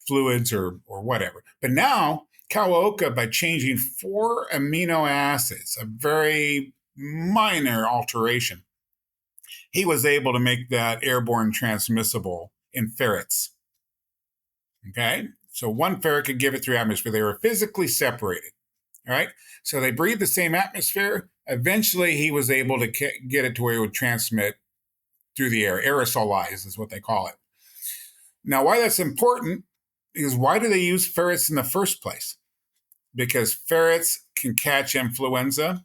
fluids or whatever. But now, Kawaoka, by changing 4 amino acids, a very minor alteration, he was able to make that airborne transmissible in ferrets. Okay? So one ferret could give it through atmosphere. They were physically separated. All right? So they breathed the same atmosphere. Eventually, he was able to get it to where it would transmit through the air. Aerosolize is what they call it. Now, why that's important is why do they use ferrets in the first place? Because ferrets can catch influenza.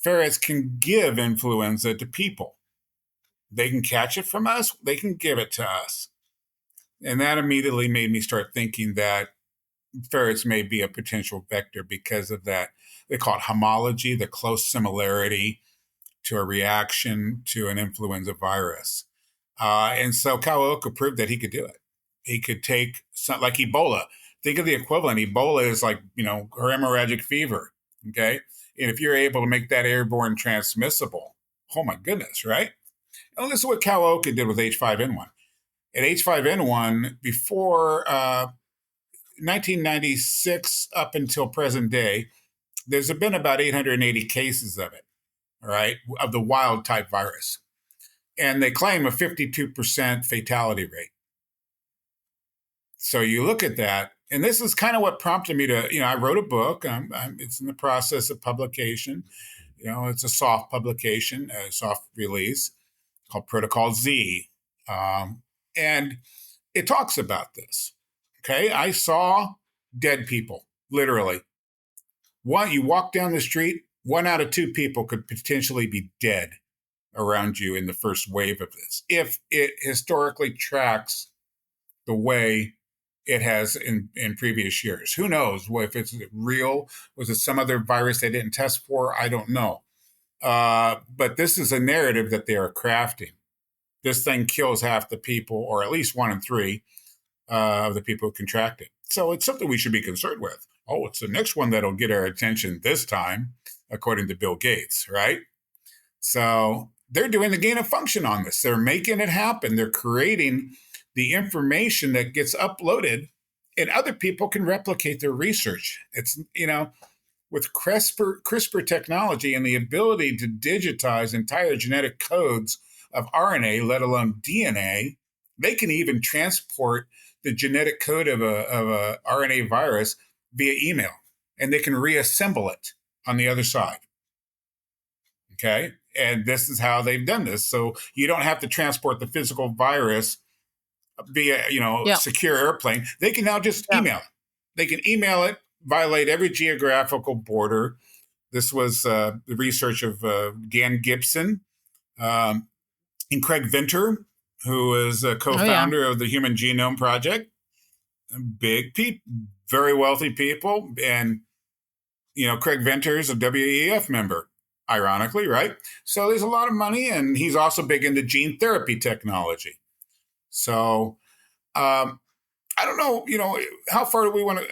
Ferrets can give influenza to people. They can catch it from us. They can give it to us. And that immediately made me start thinking that ferrets may be a potential vector because of that. They call it homology, the close similarity to a reaction to an influenza virus. And so Kawaoka proved that he could do it. He could take some, like Ebola. Think of the equivalent. Ebola is like, hemorrhagic fever. Okay. And if you're able to make that airborne transmissible, oh my goodness, right? And this is what Kawaoka did with H5N1. At H5N1, before 1996 up until present day, there's been about 880 cases of it, all right, of the wild type virus. And they claim a 52% fatality rate. So you look at that, and this is kind of what prompted me to, I wrote a book. It's in the process of publication. It's a soft publication, a soft release called Protocol Z. And it talks about this. Okay. I saw dead people, literally. You walk down the street, 1 out of 2 people could potentially be dead around you in the first wave of this, if it historically tracks the way it has in previous years. Who knows if it's real? Was it some other virus they didn't test for? I don't know. But this is a narrative that they are crafting. This thing kills half the people, or at least 1 in 3 of the people who contract it. So it's something we should be concerned with. Oh, it's the next one that'll get our attention this time, according to Bill Gates, right? So they're doing the gain of function on this. They're making it happen. They're creating the information that gets uploaded, and other people can replicate their research. It's, with CRISPR technology and the ability to digitize entire genetic codes of RNA, let alone DNA, they can even transport the genetic code of a RNA virus via email, and they can reassemble it on the other side. Okay. And this is how they've done this. So you don't have to transport the physical virus via, Yeah. secure airplane. They can now just Yeah. email it. They can email it, violate every geographical border. This was the research of Gan Gibson and Craig Venter, who is a Oh yeah. co-founder of the Human Genome Project. Big people, very wealthy people. And, Craig Venter is a WEF member, ironically, right? So there's a lot of money, and he's also big into gene therapy technology. So I don't know, how far do we want to,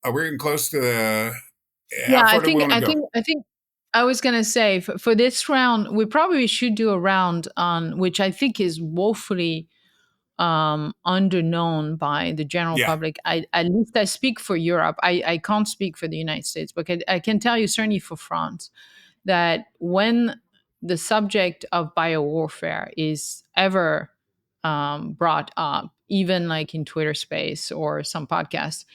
are we getting close to Yeah, how far do we want to go? I think I was gonna say for this round, we probably should do a round on which I think is woefully underknown by the general Yeah. public. At least I speak for Europe. I can't speak for the United States, but I can tell you certainly for France that when the subject of biowarfare is ever brought up, even like in Twitter space or some podcasts,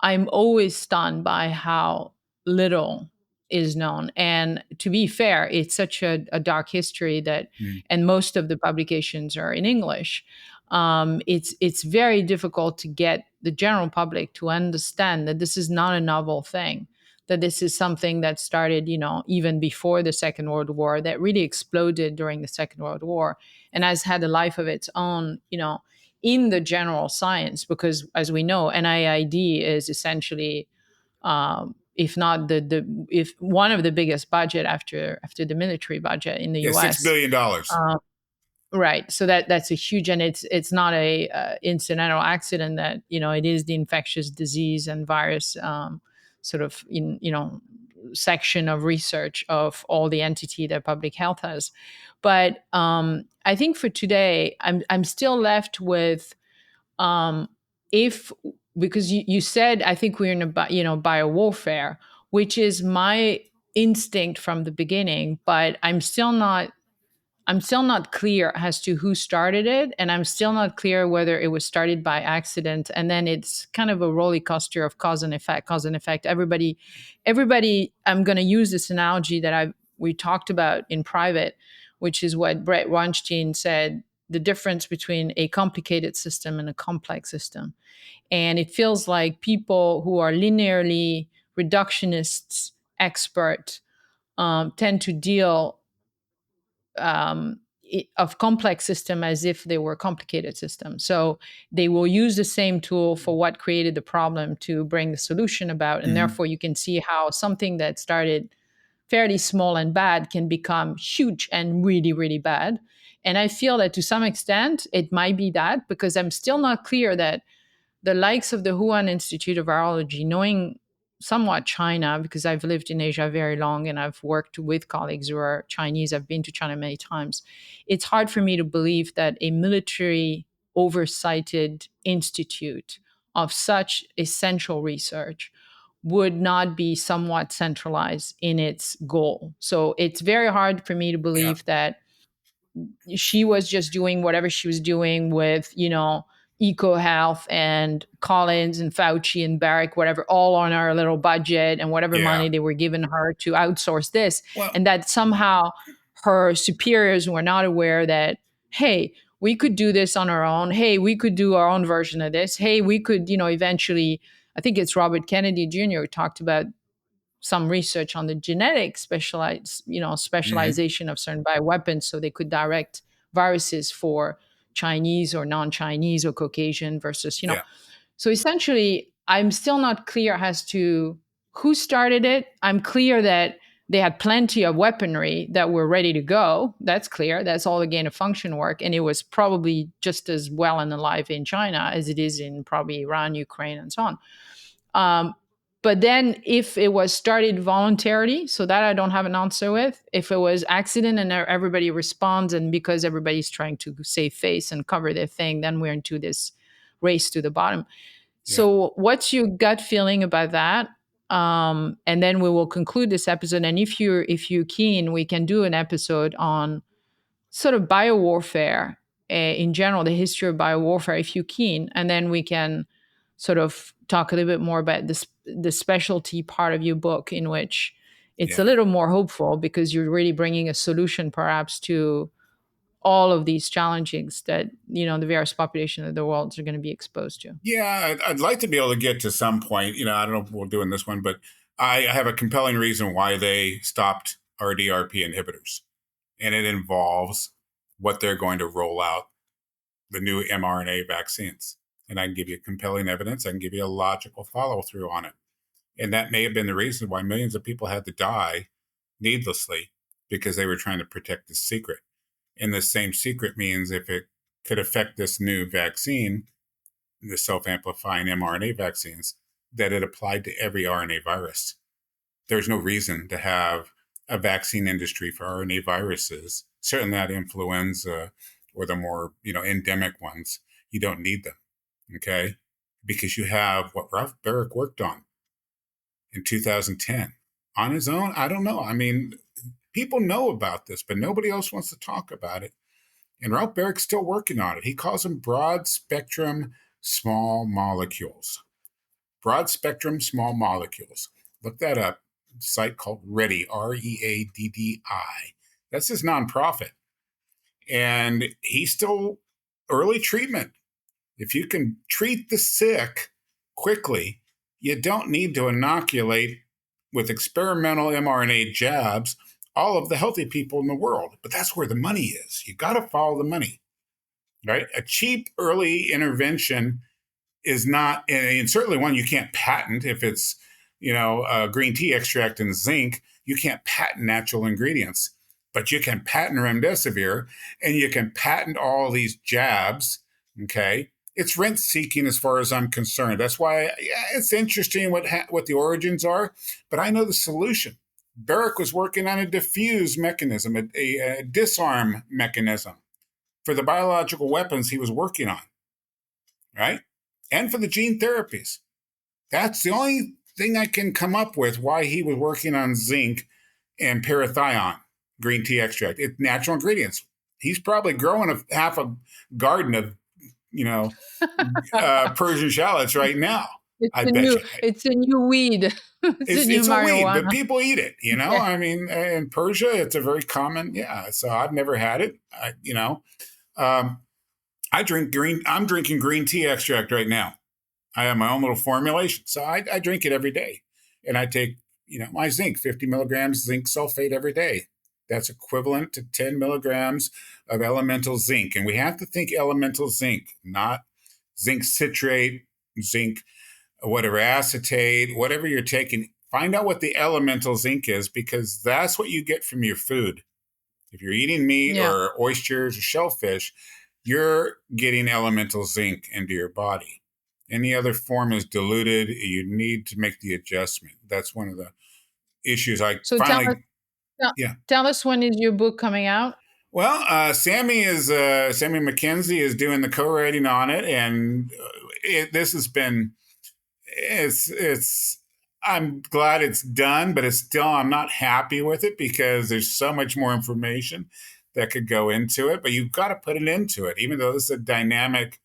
I'm always stunned by how little is known. And to be fair, it's such a dark history that, Mm. and most of the publications are in English. It's very difficult to get the general public to understand that this is not a novel thing, that this is something that started, even before the Second World War, that really exploded during the Second World War, and has had a life of its own, in the general science, because as we know, NIID is essentially, if not if one of the biggest budget after the military budget in the Yeah, $6 U.S. billion. Uh, right, so that's a huge, and it's not a incidental accident that it is the infectious disease and virus sort of section of research of all the entity that public health has. But I think for today, I'm still left with um, if because you said I think we're in a biowarfare, which is my instinct from the beginning, but I'm still not clear as to who started it, and I'm still not clear whether it was started by accident. And then it's kind of a roller coaster of cause and effect, cause and effect. Everybody. I'm going to use this analogy that we talked about in private, which is what Brett Weinstein said: the difference between a complicated system and a complex system. And it feels like people who are linearly reductionists, expert, tend to deal of complex system as if they were complicated systems. So they will use the same tool for what created the problem to bring the solution about. And Mhm. therefore, you can see how something that started fairly small and bad can become huge and really, really bad. And I feel that to some extent, it might be that, because I'm still not clear that the likes of the Wuhan Institute of Virology, knowing somewhat China, because I've lived in Asia very long and I've worked with colleagues who are Chinese, I've been to China many times. It's hard for me to believe that a military oversighted institute of such essential research would not be somewhat centralized in its goal. So it's very hard for me to Yeah. believe that she was just doing whatever she was doing with, EcoHealth and Collins and Fauci and Barrick, whatever, all on our little budget and whatever Yeah. money they were giving her to outsource this. Well, And that somehow her superiors were not aware that, hey, we could do this on our own. Hey, we could do our own version of this. Hey, we could, eventually, I think it's Robert Kennedy Jr. who talked about some research on the genetic mhm. specialization of certain bioweapons, so they could direct viruses for Chinese or non-Chinese or Caucasian versus. Yeah. So essentially, I'm still not clear as to who started it. I'm clear that they had plenty of weaponry that were ready to go. That's clear. That's all the gain of function work. And it was probably just as well and alive in China as it is in probably Iran, Ukraine, and so on. Um, but then if it was started voluntarily, so that I don't have an answer with. If it was accident and everybody responds, and because everybody's trying to save face and cover their thing, then we're into this race to the bottom. Yeah. So what's your gut feeling about that? And then we will conclude this episode. And if you're keen, we can do an episode on sort of biowarfare in general, the history of biowarfare, if you're keen, and then we can sort of talk a little bit more about this the specialty part of your book, in which it's a Yeah. little more hopeful because you're really bringing a solution, perhaps, to all of these challenges that the various population of the world are going to be exposed to. Yeah. I'd like to be able to get to some point. I don't know if we'll do in this one, but I have a compelling reason why they stopped RDRP inhibitors, and it involves what they're going to roll out, the new mRNA vaccines. And I can give you compelling evidence. I can give you a logical follow through on it. And that may have been the reason why millions of people had to die needlessly, because they were trying to protect the secret. And the same secret means if it could affect this new vaccine, the self amplifying mRNA vaccines, that it applied to every RNA virus. There's no reason to have a vaccine industry for RNA viruses, certainly not influenza or the more endemic ones. You don't need them, okay? Because you have what Ralph Baric worked on in 2010 on his own. I don't know. I mean, people know about this, but nobody else wants to talk about it. And Ralph Barrick's still working on it. He calls them broad spectrum small molecules. Broad spectrum small molecules. Look that up. A site called Ready, READDI. That's his nonprofit. And he's still early treatment. If you can treat the sick quickly, you don't need to inoculate with experimental mRNA jabs all of the healthy people in the world. But that's where the money is. You got to follow the money, right? A cheap early intervention is not, and certainly one you can't patent. If it's, green tea extract and zinc, you can't patent natural ingredients, but you can patent remdesivir and you can patent all these jabs, okay? it's rent seeking as far as I'm concerned. That's why, yeah, it's interesting what the origins are, but I know the solution. Barrick was working on a diffuse mechanism, a disarm mechanism for the biological weapons he was working on, right? And for the gene therapies. That's the only thing I can come up with why he was working on zinc and parathion, green tea extract. It's natural ingredients. He's probably growing half a garden of, you know, Persian shallots right now. I bet you. It's a new weed. It's a new It's a weed, but marijuana. people eat it. Yeah. I mean, in Persia, it's a very common. Yeah. So I've never had it. Um, I'm drinking green tea extract right now. I have my own little formulation, so I drink it every day, and I take my zinc, 50 milligrams zinc sulfate every day. That's equivalent to 10 milligrams of elemental zinc, and we have to think elemental zinc, not zinc citrate, zinc, whatever acetate, whatever you're taking. Find out what the elemental zinc is, because that's what you get from your food. If you're eating meat Yeah. or oysters or shellfish, you're getting elemental zinc into your body. Any other form is diluted. You need to make the adjustment. That's one of the issues I So finally, yeah. tell us, when is your book coming out? Well, Sammy McKenzie is doing the co-writing on it, and this has been it's I'm glad it's done, but I'm not happy with it because there's so much more information that could go into it. But you've got to put it into it, even though this is a dynamic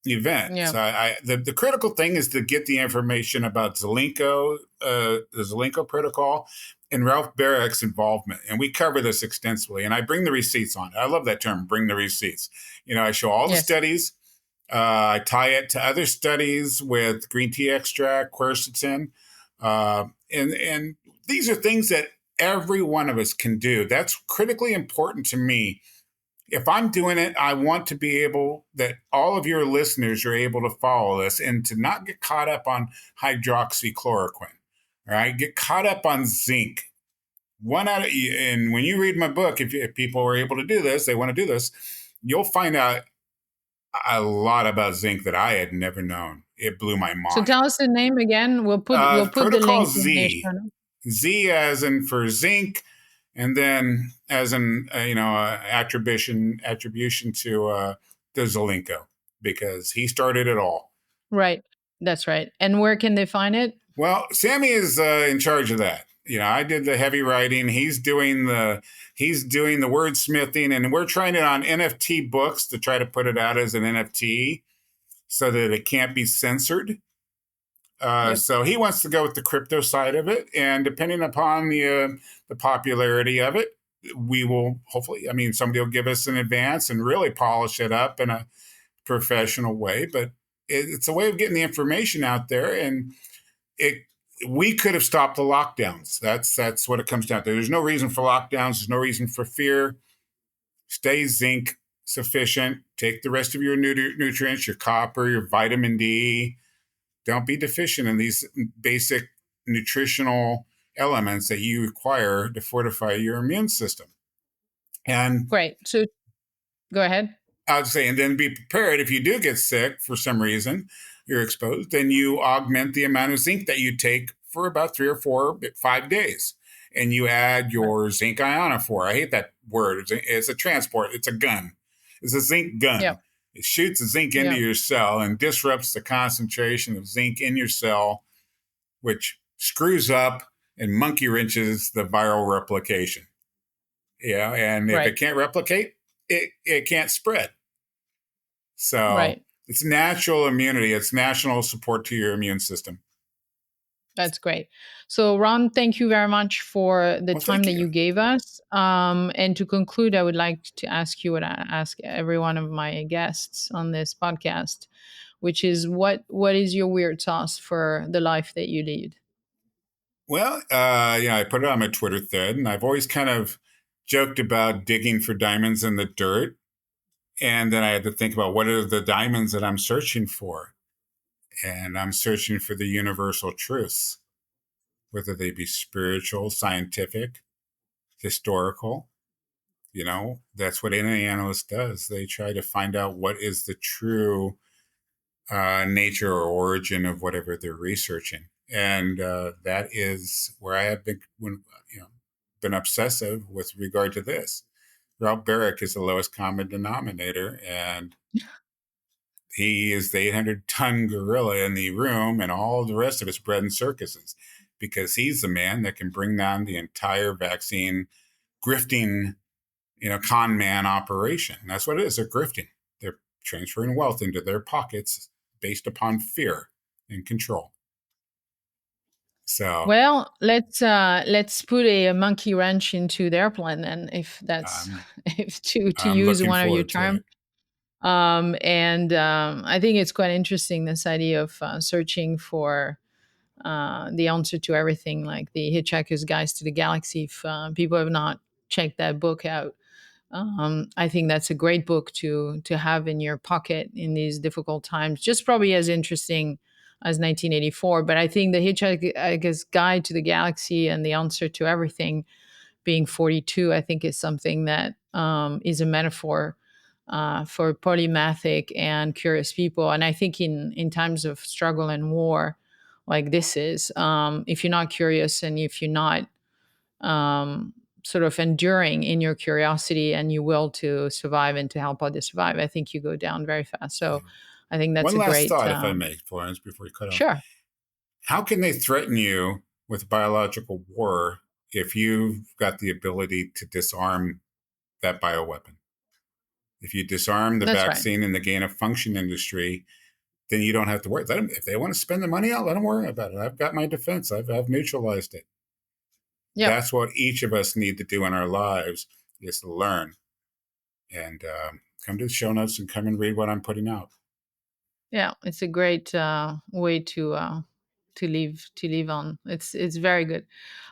event. Yeah. So the critical thing is to get the information about Zelenko, the Zelenko Protocol, and Ralph Barrick's involvement. And we cover this extensively. And I bring the receipts on. I love that term, bring the receipts. I show all the Yes. studies. I tie it to other studies with green tea extract, quercetin, and these are things that every one of us can do. That's critically important to me. If I'm doing it, I want to be able that all of your listeners are able to follow this and to not get caught up on hydroxychloroquine. All right, get caught up on zinc. And when you read my book, if people are able to do this, they want to do this, you'll find out a lot about zinc that I had never known. It blew my So mind. tell us the name again. We'll put the Protocol link in the Z, show notes. Z as in for zinc, and then as in attribution to the Zelenko, because he started it all. Right. That's right. And where can they find it? Well, Sammy is in charge of that. I did the heavy writing. He's doing the wordsmithing, and we're trying it on NFT books to try to put it out as an NFT so that it can't be censored. Yep. So he wants to go with the crypto side of it, and depending upon the popularity of it, we will hopefully. I mean, somebody will give us an advance and really polish it up in a professional way. But it's a way of getting the information out there, and it. We could have stopped the lockdowns. That's what it comes down to. There's no reason for lockdowns. There's no reason for fear. Stay zinc sufficient. Take the rest of your nutrients, your copper, your vitamin D. Don't be deficient in these basic nutritional elements that you require to fortify your immune system. And Great. So go ahead. I would say, and then be prepared if you do get sick for some reason, you're exposed, then you augment the amount of zinc that you take for about 3 or 4, 5 days. And you add Right. your zinc ionophore. I hate that word. It's a transport, it's a gun. It's a zinc gun. Yep. It shoots the zinc into Yep. your cell and disrupts the concentration of zinc in your cell, which screws up and monkey wrenches the viral replication. And if Right. it can't replicate, it can't spread. So Right. it's natural immunity. It's national support to your immune system. That's great. So, Ron, thank you very much for the Well, time thank that you. you gave us. And to conclude, I would like to ask you what I ask every one of my guests on this podcast, which is what is your weird sauce for the life that you lead? Well, I put it on my Twitter thread, and I've always kind of joked about digging for diamonds in the dirt. And then I had to think about what are the diamonds that I'm searching for. And I'm searching for the universal truths, whether they be spiritual, scientific, historical. That's what any analyst does. They try to find out what is the true nature or origin of whatever they're researching. And that is where I have been, been obsessive with regard to this. Ralph Barrick is the lowest common denominator, and he is the 800-ton gorilla in the room, and all the rest of it's bread and circuses, because he's the man that can bring down the entire vaccine grifting, con man operation. And that's what it is. They're grifting. They're transferring wealth into their pockets based upon fear and control. So, Well, let's put a monkey wrench into their plan, and if that's if to I'm use looking one of your forward to terms. it. And I think it's quite interesting, this idea of searching for the answer to everything, like the Hitchhiker's Guide to the Galaxy. If people have not checked that book out, I think that's a great book to have in your pocket in these difficult times. Just probably as interesting as 1984, but I think the Hitchhiker's Guide to the Galaxy and the answer to everything being 42, I think is something that is a metaphor for polymathic and curious people. And I think in times of struggle and war, like this is, if you're not curious and if you're not sort of enduring in your curiosity and your will to survive and to help others survive, I think you go down very fast. Yeah. So I think that's One a last great. thought, if I may, Florence, before you cut off. Sure. How can they threaten you with biological war if you've got the ability to disarm that bioweapon? If you disarm the That's right. vaccine in the gain of function industry, then you don't have to worry. Let them, if they want to spend the money out, let them worry about it. I've got my defense. I've neutralized it. Yep. That's what each of us need to do in our lives, is to learn. And come to the show notes and come and read what I'm putting out. Yeah, it's a great way to live on. It's very good.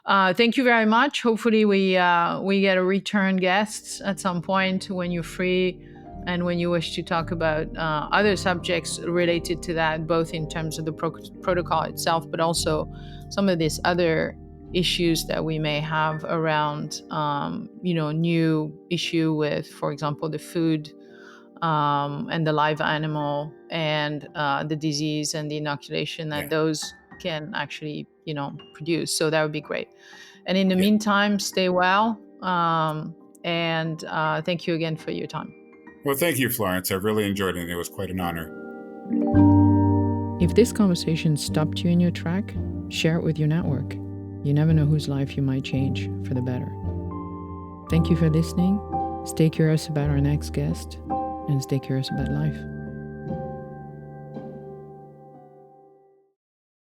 Thank you very much. Hopefully, we get a return guest at some point when you're free and when you wish to talk about other subjects related to that, both in terms of the protocol itself, but also some of these other issues that we may have around, new issue with, for example, the food and the live animal and the disease and the inoculation that Yeah. those can actually, produce. So that would be great. And in the Yeah. meantime, stay well. And thank you again for your time. Well, thank you, Florence. I really enjoyed it. It was quite an honor. If this conversation stopped you in your track, share it with your network. You never know whose life you might change for the better. Thank you for listening. Stay curious about our next guest and stay curious about life.